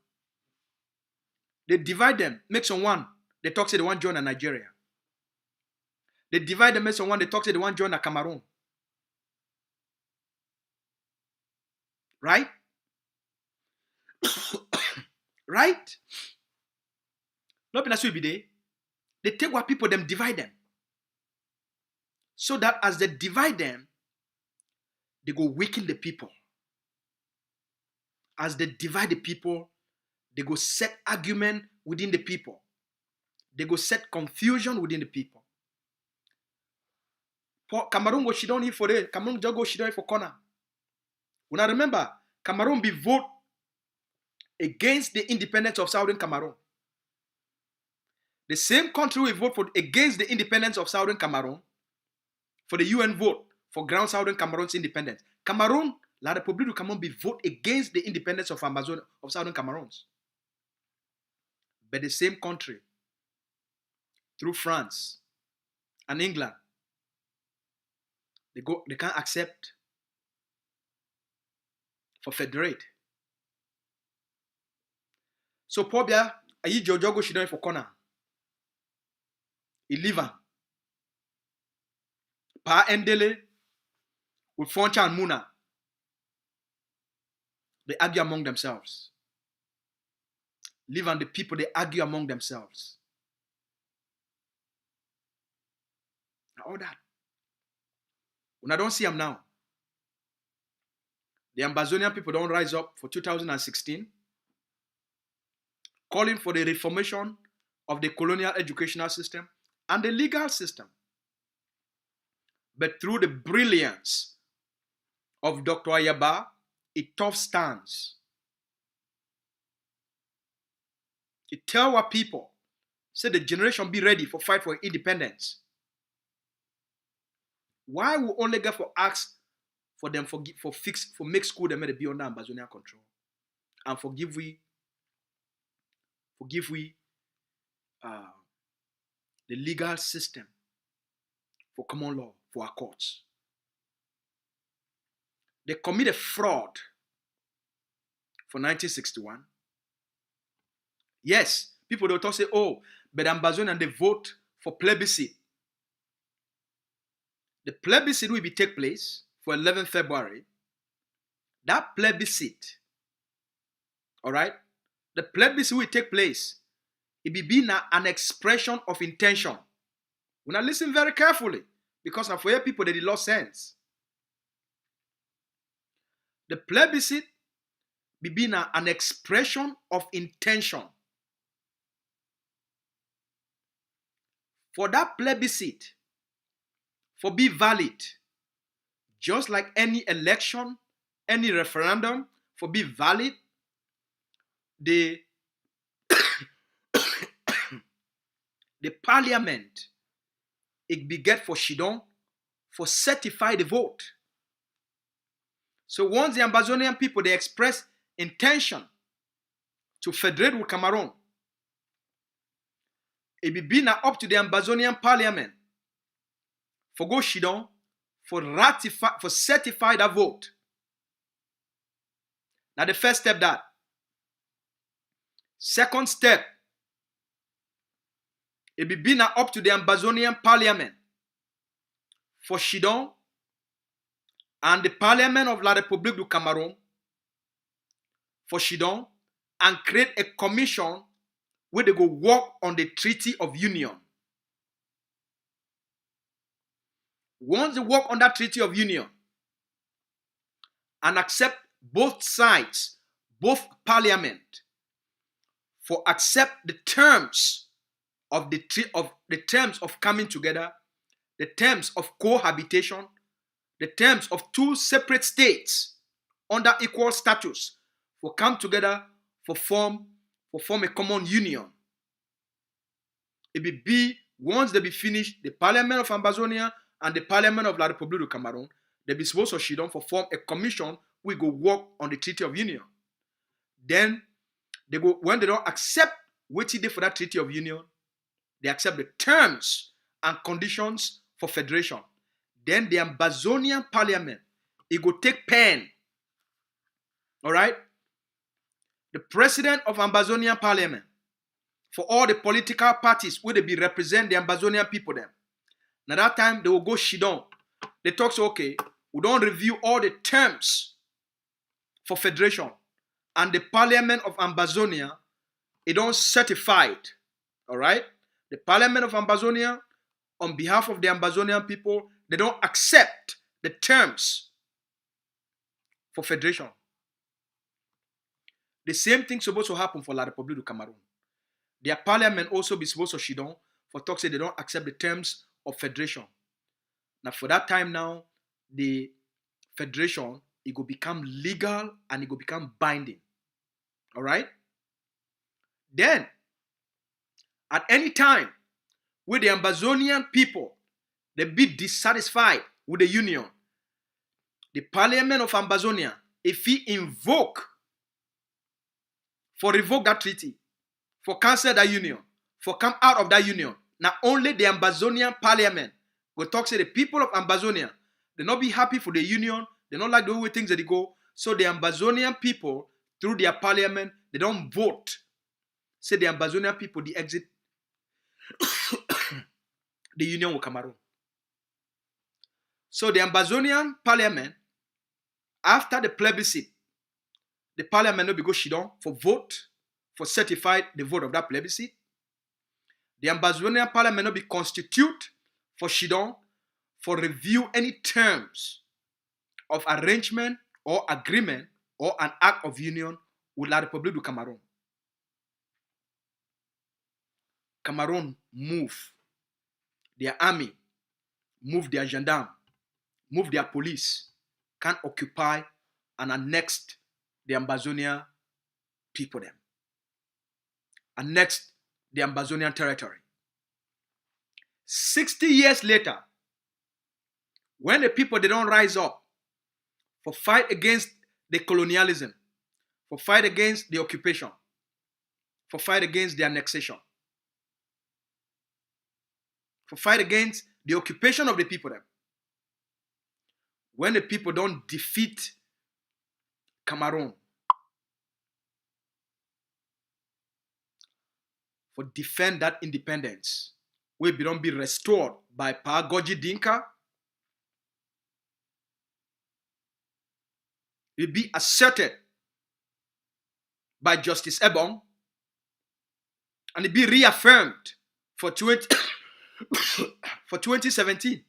They divide them, make someone, they talk to the one join in Nigeria. They divide them, make someone, they talk to the one join in Cameroon. Right? Right? Not in a day. They take what people, them divide them. So that as they divide them, they go weaken the people. As they divide the people, they go set argument within the people. They go set confusion within the people. Cameroon go shit down here for it. Cameroon just go shit down for corner. When I remember, Cameroon be vote against the independence of Southern Cameroon. The same country will vote for against the independence of Southern Cameroon for the UN vote for ground Southern Cameroon's independence. Cameroon, La République du Cameroon be vote against the independence of Amazon of Southern Cameroons. But the same country, through France and England, they can't accept for federate. So Pobia, ayi Jojo go shidon for corner. He leave her. Pa Endele with Foncha and Muna. They argue among themselves. Leave and the people, they argue among themselves. All that. When I don't see them now, the Ambazonian people don't rise up for 2016, calling for the reformation of the colonial educational system and the legal system. But through the brilliance of Dr. Ayaba, a tough stance. He tell our people, say the generation be ready for fight for independence. Why we only get for ask for them for make school them to be under Ambazonian control and forgive we the legal system for common law for our courts. They committed fraud for 1961. Yes, people don't talk say, oh, but Ambazonian they vote for plebiscite. The plebiscite will be take place for 11 February. That plebiscite, all right, the plebiscite will take place. It will be an expression of intention. We now listen very carefully because now for your people they did lost sense. The plebiscite will be an expression of intention. For that plebiscite, for be valid, just like any election, any referendum, for be valid, the the parliament, it be get for Shidon for certify the vote. So once the Ambazonian people, they express intention to federate with Cameroon, it be now up to the Ambazonian parliament for go Shidon for ratify, for certify that vote. Now the first step that. Second step, it be now up to the Ambazonian parliament for Shidon and the parliament of La République du Cameroun for Shidon and create a commission where they go work on the Treaty of Union. Once they work on that Treaty of Union and accept both sides, both parliament, for accept the terms of the terms of coming together, the terms of cohabitation, the terms of two separate states under equal status, for come together for form a common union. It will be once they be finished, the Parliament of Ambazonia and the Parliament of La République du Cameroun, they be supposed to Shidon for form a commission we go work on the Treaty of Union. Then they go when they don't accept what it did for that Treaty of Union, they accept the terms and conditions for federation. Then the Ambazonian Parliament, it go take pen. All right? The president of Ambazonian Parliament, for all the political parties, where they be represent the Ambazonian people then. Now that time, they will go Shidon. They talk, so okay, we don't review all the terms for federation. And the Parliament of Ambazonia, it don't certify it. All right? The Parliament of Ambazonia, on behalf of the Ambazonian people, they don't accept the terms for federation. The same thing supposed to happen for La République du Cameroun. Their parliament also be supposed to Shidon for talk say they don't accept the terms of federation. Now for that time now, the federation, it will become legal and it will become binding. All right? Then, at any time, where the Ambazonian people, they be dissatisfied with the union, the Parliament of Ambazonia, if he revoke that treaty, for cancel that union, for come out of that union, not only the Ambazonian Parliament will talk say the people of Ambazonia, they not be happy for the union, they not like the way things that they go, so the Ambazonian people, through their parliament, they don't vote. Say the Ambazonian people, they exit the union with Cameroon. So the Ambazonian Parliament, after the plebiscite, the Parliament will be go Shidon for vote, for certify the vote of that plebiscite. The Ambazonian Parliament will be constitute for Shidon for review any terms of arrangement or agreement or an act of union with La République du Cameroun. Cameroon move their army, move their gendarme, move their police, can occupy and annex the Ambazonian people them. Annex the Ambazonian territory. 60 years later, when the people, they don't rise up for fight against the colonialism, for fight against the occupation, for fight against the annexation, for fight against the occupation of the people them. When the people don't defeat Cameroon, for defend that independence, we don't be restored by Pagoji Dinka, it be asserted by Justice Ebong, and it be reaffirmed for 2017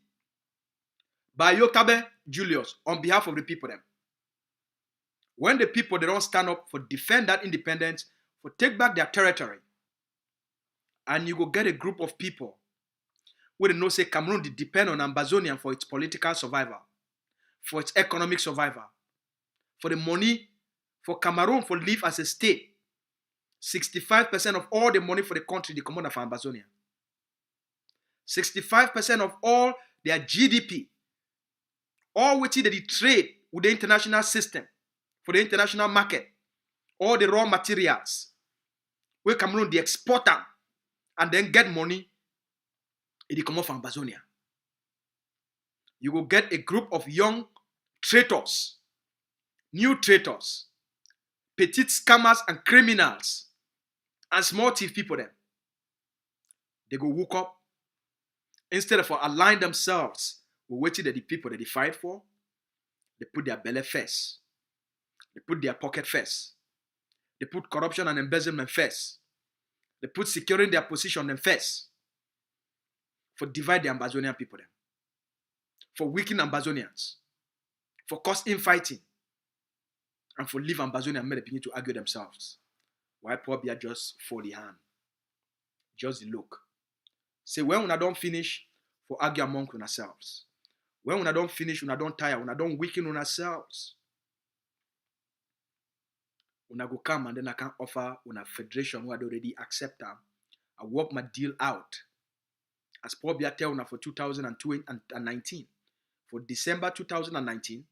by Yotabe Julius on behalf of the people them. When the people, they don't stand up for defend that independence, for take back their territory, and you go get a group of people where they know say Cameroon depend on Ambazonian for its political survival, for its economic survival, for the money for Cameroon for live as a state. 65% of all the money for the country they come out of Ambazonia. 65% of all their GDP, all which they trade with the international system, for the international market, all the raw materials, where Cameroon they export them and then get money, it come out from Ambazonia. You will get a group of young traitors, new traitors, petite scammers and criminals, and small thief people them. They go woke up, instead of align themselves with what the people that they fight for, they put their belly first. They put their pocket first. They put corruption and embezzlement first. They put securing their position them first. For divide the Ambazonian people them. For weaken Ambazonians. For cause infighting. And for leave Ambazonia and make begin to argue themselves. Why poor Bia just fold the hand? Just the look. Say when we don't finish, for argue among ourselves. When we don't finish, we don't tire, we don't weaken on ourselves. We go come and then I can offer on a federation who had already accepted. I work my deal out. As Paul Bia tell for 2019. For December 2019,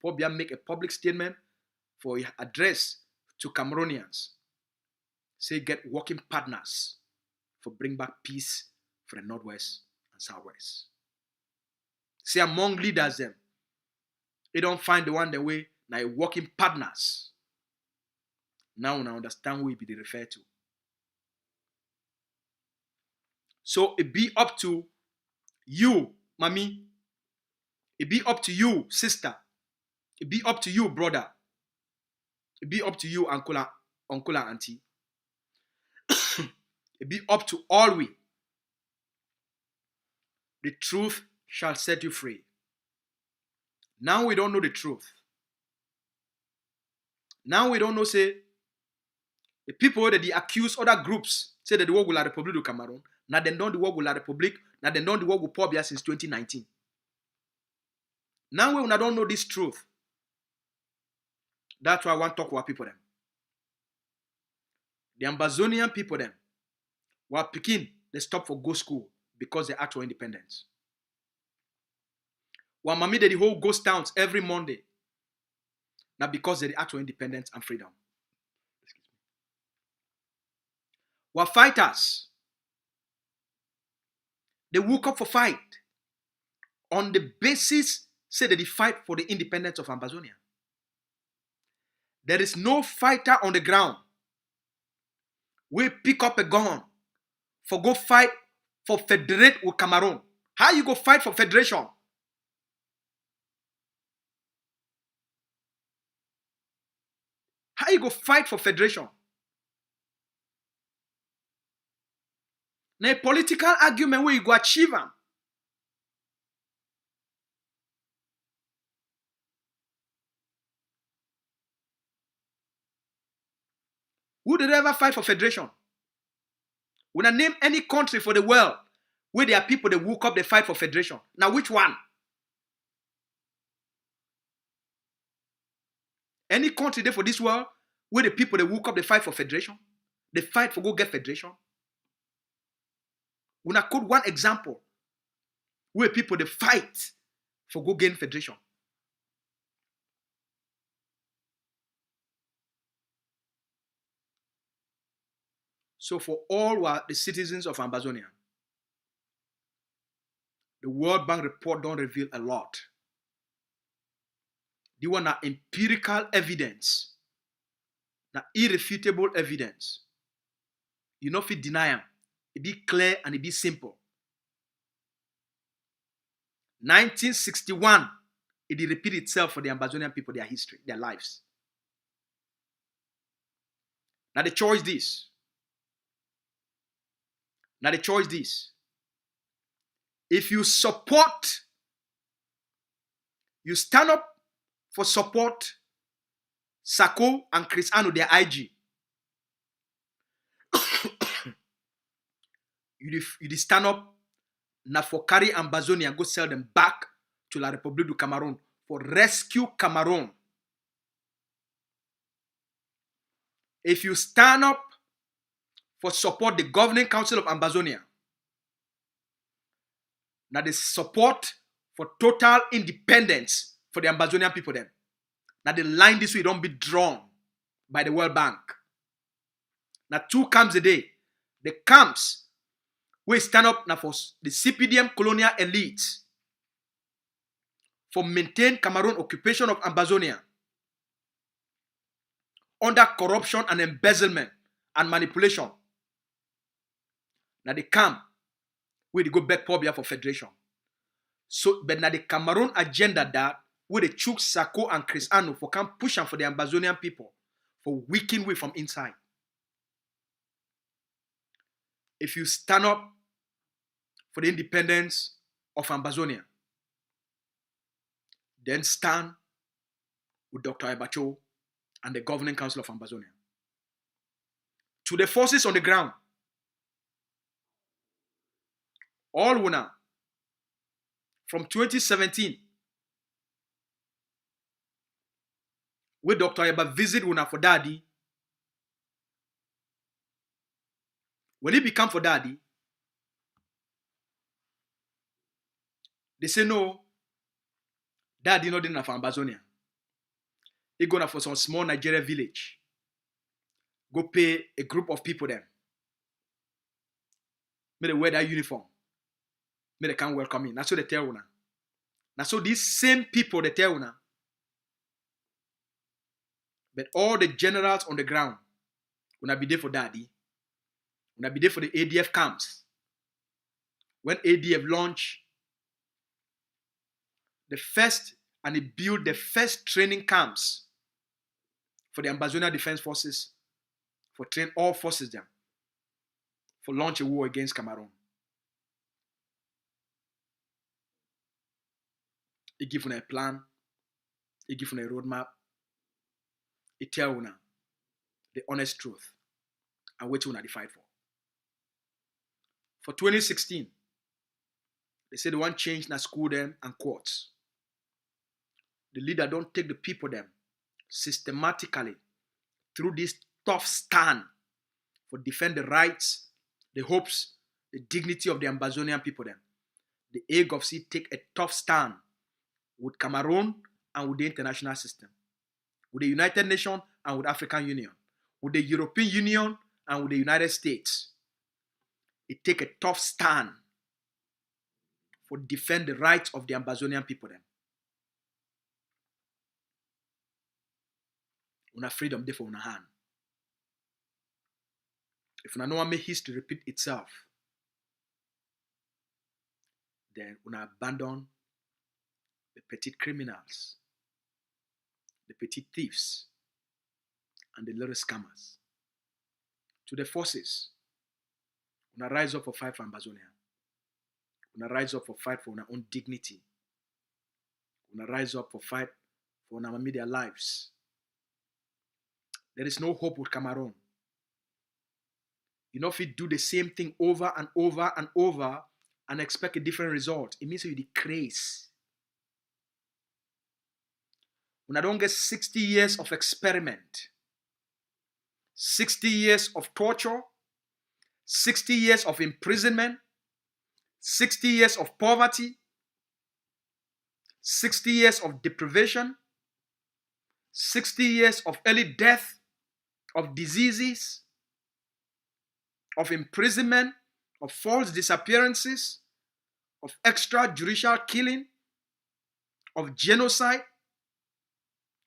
Paul Bia make a public statement for his address to Cameroonians. Say get working partners for bring back peace for the Northwest and Southwest. Say among leaders them, they don't find the one the way now working partners. Now I understand who it be they refer to. So it be up to you, mommy. It be up to you, sister. It be up to you, brother. It be up to you, uncle and auntie. It be up to all we. The truth shall set you free. Now we don't know the truth. Now we don't know, say, the people that they accuse other groups, say that the work with la République du Cameroun, now they don't the work with la République, now they don't the work with Pobia since 2019. Now we don't know this truth. That's why I want to talk with our people them. The Ambazonian people them, were Pekin, they stop for go school because they act for independence. While Mami did the whole ghost towns every Monday. Now because they act for independence and freedom. While fighters, they woke up for fight on the basis, say that they fight for the independence of Ambazonia. There is no fighter on the ground. We pick up a gun for go fight for federate with Cameroon. How you go fight for federation? How you go fight for federation? Now a political argument where you go achieve them. Who did ever fight for federation? When I name any country for the world where there are people that woke up, they fight for federation. Now which one? Any country there for this world where the people they woke up, they fight for federation, they fight for go get federation. When I quote one example where people they fight for go gain federation. So for all the citizens of Ambazonia, the World Bank report don't reveal a lot. They want empirical evidence, irrefutable evidence. You know if you deny them, it be clear and it be simple. 1961, it did repeat itself for the Ambazonian people, their history, their lives. Now the choice this. If you support, you stand up for support Sako and Chris Ano, their IG. you stand up na for carry Ambazonian and go sell them back to La République du Cameroon for rescue Cameroon. If you stand up for support the governing council of Ambazonia, now the support for total independence for the Ambazonian people then. Now the line this way don't be drawn by the World Bank. Now 2 camps a day. The camps we stand up now for the CPDM colonial elites for maintain Cameroon occupation of Ambazonia under corruption and embezzlement and manipulation. Now the camp where they go back probably for federation. So, but now the Cameroon agenda that where they choose Sako and Chris Ano for can push them for the Ambazonian people for weakening way from inside. If you stand up for the independence of Ambazonia, then stand with Dr. Ibacho and the governing council of Ambazonia. To the forces on the ground, all winner from 2017, where Dr. Ayaba visit Wuna for daddy. When he become for daddy, they say no, daddy not enough for Ambazonia. He gonna for some small Nigeria village. Go pay a group of people there. May they wear that uniform. May they can't welcome in. That's what they tell Una. Now so these same people they tell Una. But all the generals on the ground Una be there for daddy. Una be there for the ADF camps. When ADF launch the first and it built the first training camps for the Ambazonian Defense Forces, for train all forces them, for launch a war against Cameroon. It give una a plan, it give una a roadmap, it tell una the honest truth and what una fight for. For 2016, they say they want change na school them and courts. The leader don't take the people them systematically through this tough stand for defend the rights, the hopes, the dignity of the Ambazonian people them. The AIG of C take a tough stand with Cameroon and with the international system, with the United Nations and with African Union, with the European Union and with the United States. It take a tough stand for defend the rights of the Ambazonian people them. Una freedom there for una hand. If una no want make history repeat itself, then una abandon the petty criminals, the petty thieves, and the little scammers. To the forces, una rise up for fight for Ambazonia. Una rise up for fight for una own dignity. Una rise up for fight for una media lives. There is no hope with Cameroon. You know, if you do the same thing over and over and over and expect a different result, it means you decrease. Una don't get 60 years of experiment, 60 years of torture, 60 years of imprisonment, 60 years of poverty, 60 years of deprivation, 60 years of early death, of diseases, of imprisonment, of false disappearances, of extrajudicial killing, of genocide,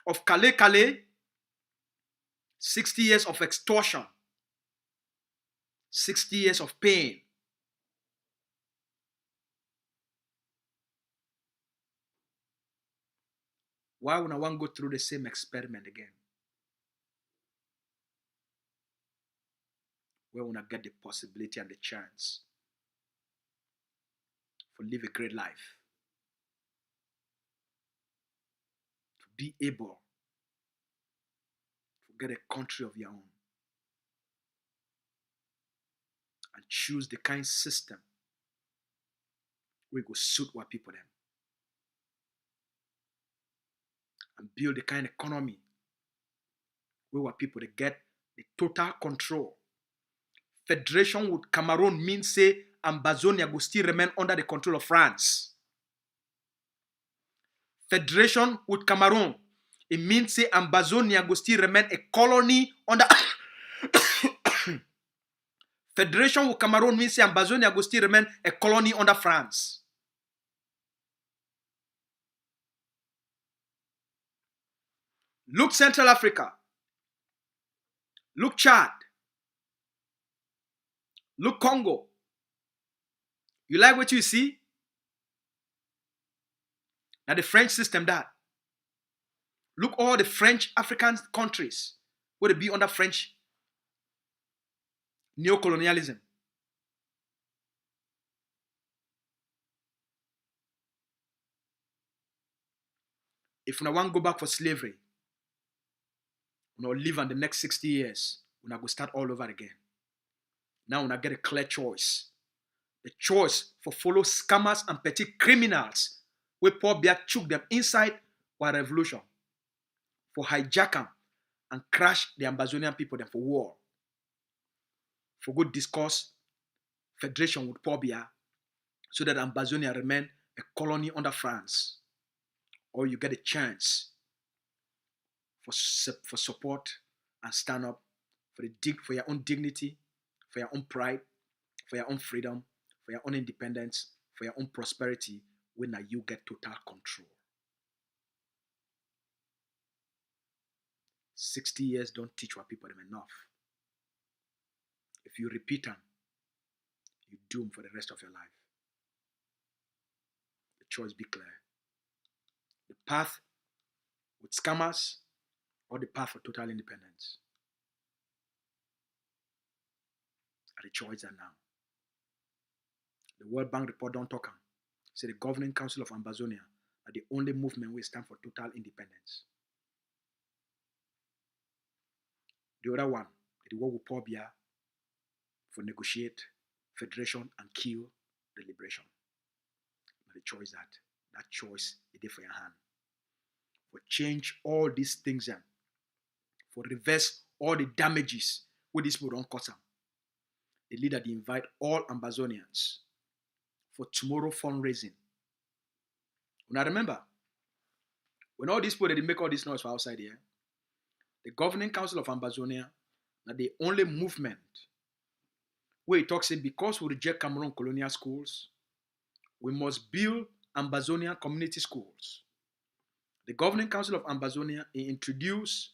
of Calais, 60 years of extortion, 60 years of pain. Why would I want to go through the same experiment again? Where would I get the possibility and the chance to live a great life? To be able to get a country of your own and choose the kind of system where go suit what people them and build the kind of economy where what people they get the total control. Federation with Cameroon means say Ambazonia will still remain under the control of France. Federation with Cameroon, it means say Ambazonia will still remain a colony under Federation with Cameroon means say Ambazonia will still remain a colony under France. Look Central Africa. Look Chad. Look Congo. You like what you see? Now the French system that. Look all the French African countries where they be under French neocolonialism. If we want to go back for slavery, we will live on the next 60 years. We will go start all over again. Now we get a clear choice. The choice for follow scammers and petty criminals where Paul Biya chook them inside our revolution. For hijack them and crash the Ambazonian people them for war. For good discourse, federation with Paul Biya so that Ambazonia remain a colony under France. Or you get a chance for support and stand up for your own dignity, for your own pride, for your own freedom, for your own independence, for your own prosperity, when now you get total control. 60 years don't teach what people them enough. If you repeat them, you're doomed for the rest of your life. The choice be clear. The path with scammers or the path for total independence. And the choice are now. The World Bank report don't talk. Say the Governing Council of Ambazonia are the only movement which stand for total independence. The other one, the work with Paul Biya for negotiate federation and kill the liberation. But the choice that choice is there for your hand. For change all these things and for reverse all the damages with this people don't cause them. The leader they invite all Ambazonians for tomorrow fundraising. Now remember, when all these people they make all this noise for outside here, the Governing Council of Ambazonia are the only movement where it talks in because we reject Cameroon colonial schools, we must build Ambazonian community schools. The Governing Council of Ambazonia introduced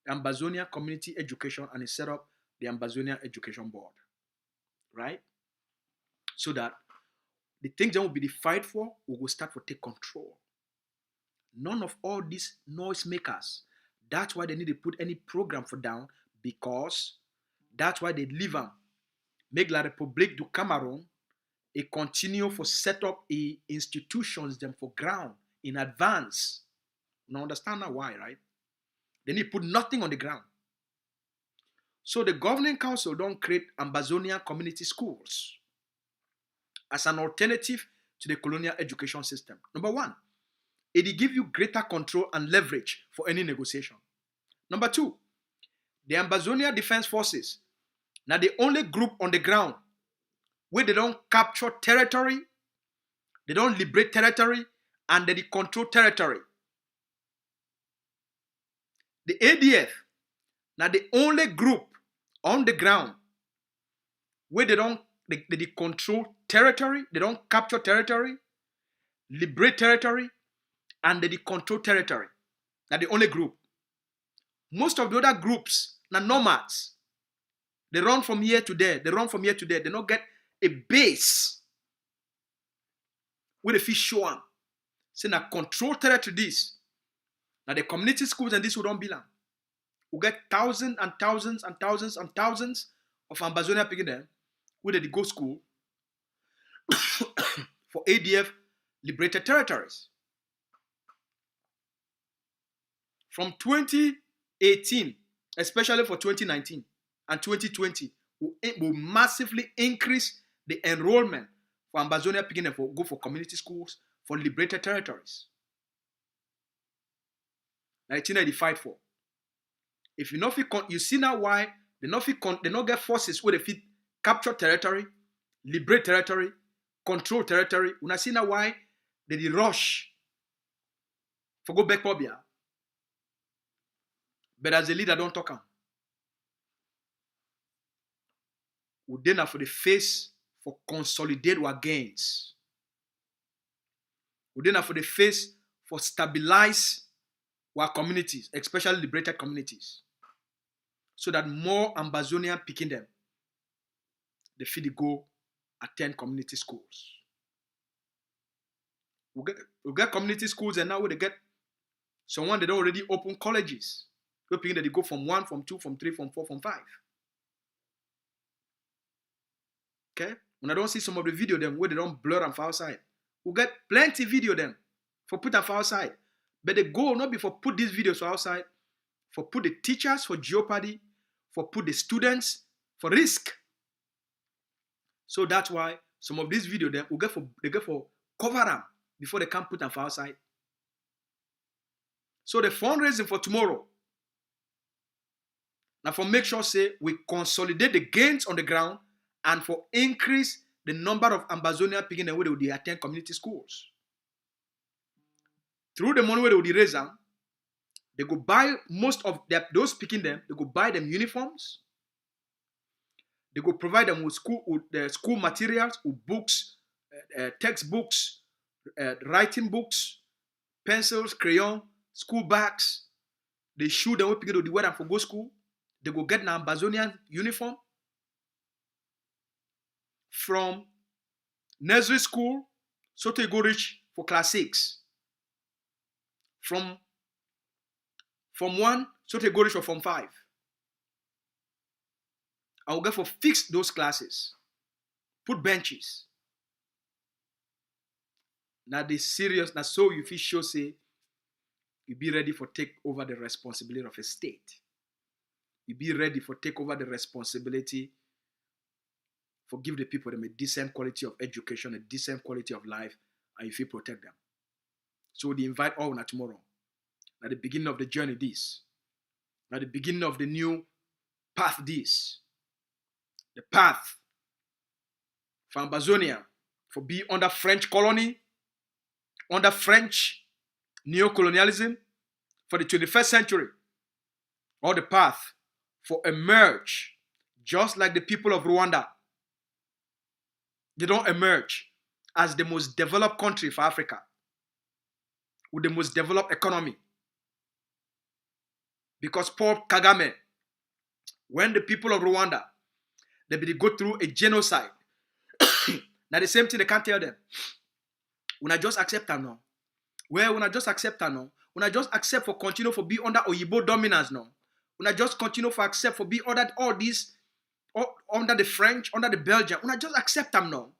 the Ambazonian Community Education and it set up the Ambazonian Education Board. Right? So that the things that will be the fight for, we will start to take control. None of all these noisemakers, that's why they need to put any program for down, because that's why they leave them. Make La République du Cameroon a continue for set up a institutions them for ground in advance. Now understand now why, right? They need to put nothing on the ground. So the Governing Council don't create Ambazonian community schools as an alternative to the colonial education system. Number one, It give you greater control and leverage for any negotiation. Number two, the Ambazonian Defense Forces. Now the only group on the ground where they don't capture territory, they don't liberate territory, and they control territory. The ADF, now the only group on the ground where they control territory, they don't capture territory, liberate territory, and they control territory. Now the only group. Most of the other groups, now nomads, they run from here to there, they run from here to there, they don't get a base where the fish show them. Say now control territory this. Now the community schools and this will don't belong. We get thousands and thousands and thousands and thousands of Ambazonian picking them where they go school for ADF liberated territories. From 2018, especially for 2019 and 2020, will massively increase the enrollment for Ambazonian picking them for go for community schools for liberated territories. 1990 fight for. If you know you see now why they not get forces where they fit capture territory, liberate territory, control territory. When I see now why they rush for go back Pobia. But as a leader, don't talk am. We then have for the face for consolidate our gains. We then have for the face for stabilize our communities, especially liberated communities, so that more Ambazonian picking them, they fit go attend community schools. We get community schools, and now they get someone they don't already open colleges. Hoping that they go from 1, from 2, from 3, from 4, from 5. Okay? When I don't see some of the video them where they don't blur them for outside. We get plenty video them for put them for outside. But the goal not be for put these videos for outside, for put the teachers for jeopardy, for put the students for risk. So that's why some of these videos them they get for cover them before they can put them for outside. So the fundraising for tomorrow. Now for make sure say we consolidate the gains on the ground and for increase the number of Ambazonian picking where they will attend community schools. Through the money where they will raise them, they go buy most of those picking them, they go buy them uniforms. They go provide them with school materials, with books, textbooks, writing books, pencils, crayon, school bags. They shoe them with picking the wear them for go school. They go get an Ambazonian uniform from nursery school, so they go reach for class 6. From 1, so they go reach for form 5. I will get for fix those classes, put benches. Now the serious, now so you feel sure say you be ready for take over the responsibility of a state. You be ready for take over the responsibility for give the people them a decent quality of education, a decent quality of life, and if you protect them. So they invite all now tomorrow. At the beginning of the journey, this. At the beginning of the new path, this. The path for Ambazonia, for be under French colony, under French neo-colonialism, for the 21st century, or the path for emerge, just like the people of Rwanda. They don't emerge as the most developed country for Africa, with the most developed economy. Because Paul Kagame, when the people of Rwanda, they go through a genocide. Now the same thing they can't tell them. When I just accept them now. Well, when I just accept them now. When I just accept for continue for be under Oyibo dominance now. When I just continue for accept for be under all these, under the French, under the Belgian. When I just accept them now.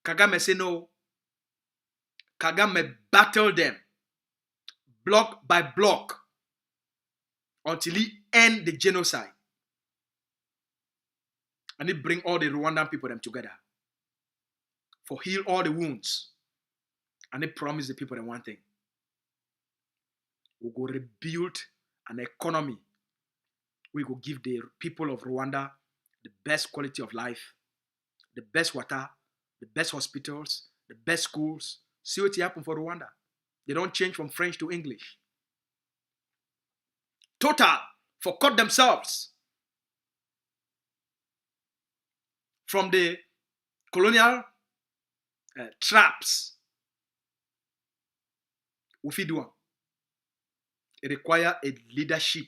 Kagame say no. Kagame battle them. Block by block. Until he end the genocide. And he bring all the Rwandan people them together. For heal all the wounds. And they promise the people the one thing. We go rebuild an economy. We go give the people of Rwanda the best quality of life, the best water, the best hospitals, the best schools. See what happened for Rwanda. They don't change from French to English. Total forgot themselves from the colonial traps. It requires a leadership.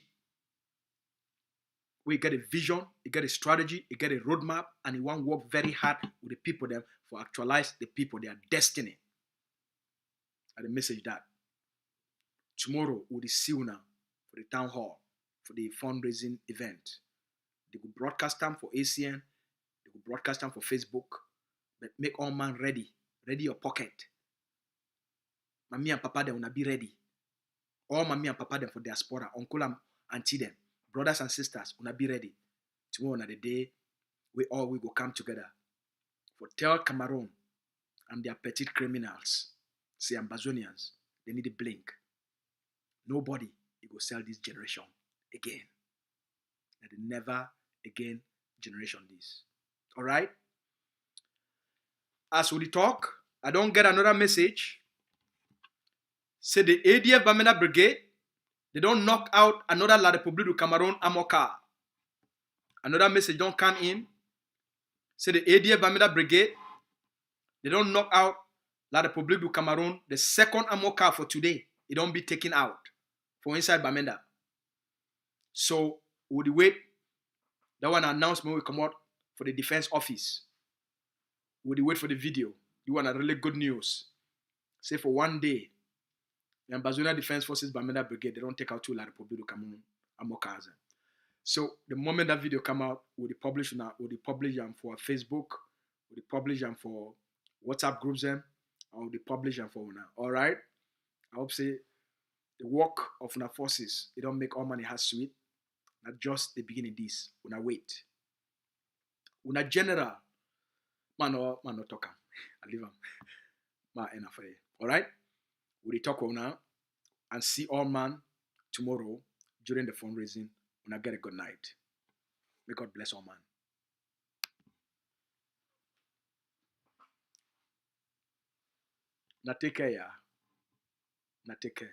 We get a vision, you get a strategy, you get a roadmap, and you want to work very hard with the people there for actualize the people, their destiny. And the message that tomorrow we'll see you now for the town hall, for the fundraising event. They will broadcast them for ACN, they will broadcast them for Facebook, but make all man ready your pocket. Mommy and papa, they will not be ready. All mommy and papa, them for diaspora, uncle and auntie them, brothers and sisters, will not be ready. Tomorrow, the day, we all will go come together for tell Cameroon and their petty criminals, say Ambazonians, they need to blink. Nobody will sell this generation again. And they never again generation this. All right? As we talk, I don't get another message. Say the ADF Bamenda Brigade, they don't knock out another La République du Cameroun Amoka. Another message don't come in. Say the ADF Bamenda Brigade, they don't knock out La République du Cameroun, the second Amoka for today. It don't be taken out for inside Bamenda. So we wait. That one announcement will come out for the defense office. We wait for the video. You want a really good news. Say for one day, the Ambazonian Defense Forces Bamenda Brigade, they don't take out two La République du Cameroun Amokas. So the moment that video come out, we'll publish them for Facebook, we'll publish them for WhatsApp groups them, and we'll publish them for now. All right? I hope say the work of our forces, they don't make all money has sweet. Not just the beginning this. Una wait. Una general. Man no talk. I leave him. Man enough for you. All right? We'll talk now and see all man tomorrow during the fundraising. Una get a good night. May God bless all man. Na take care, yeah. Na take care.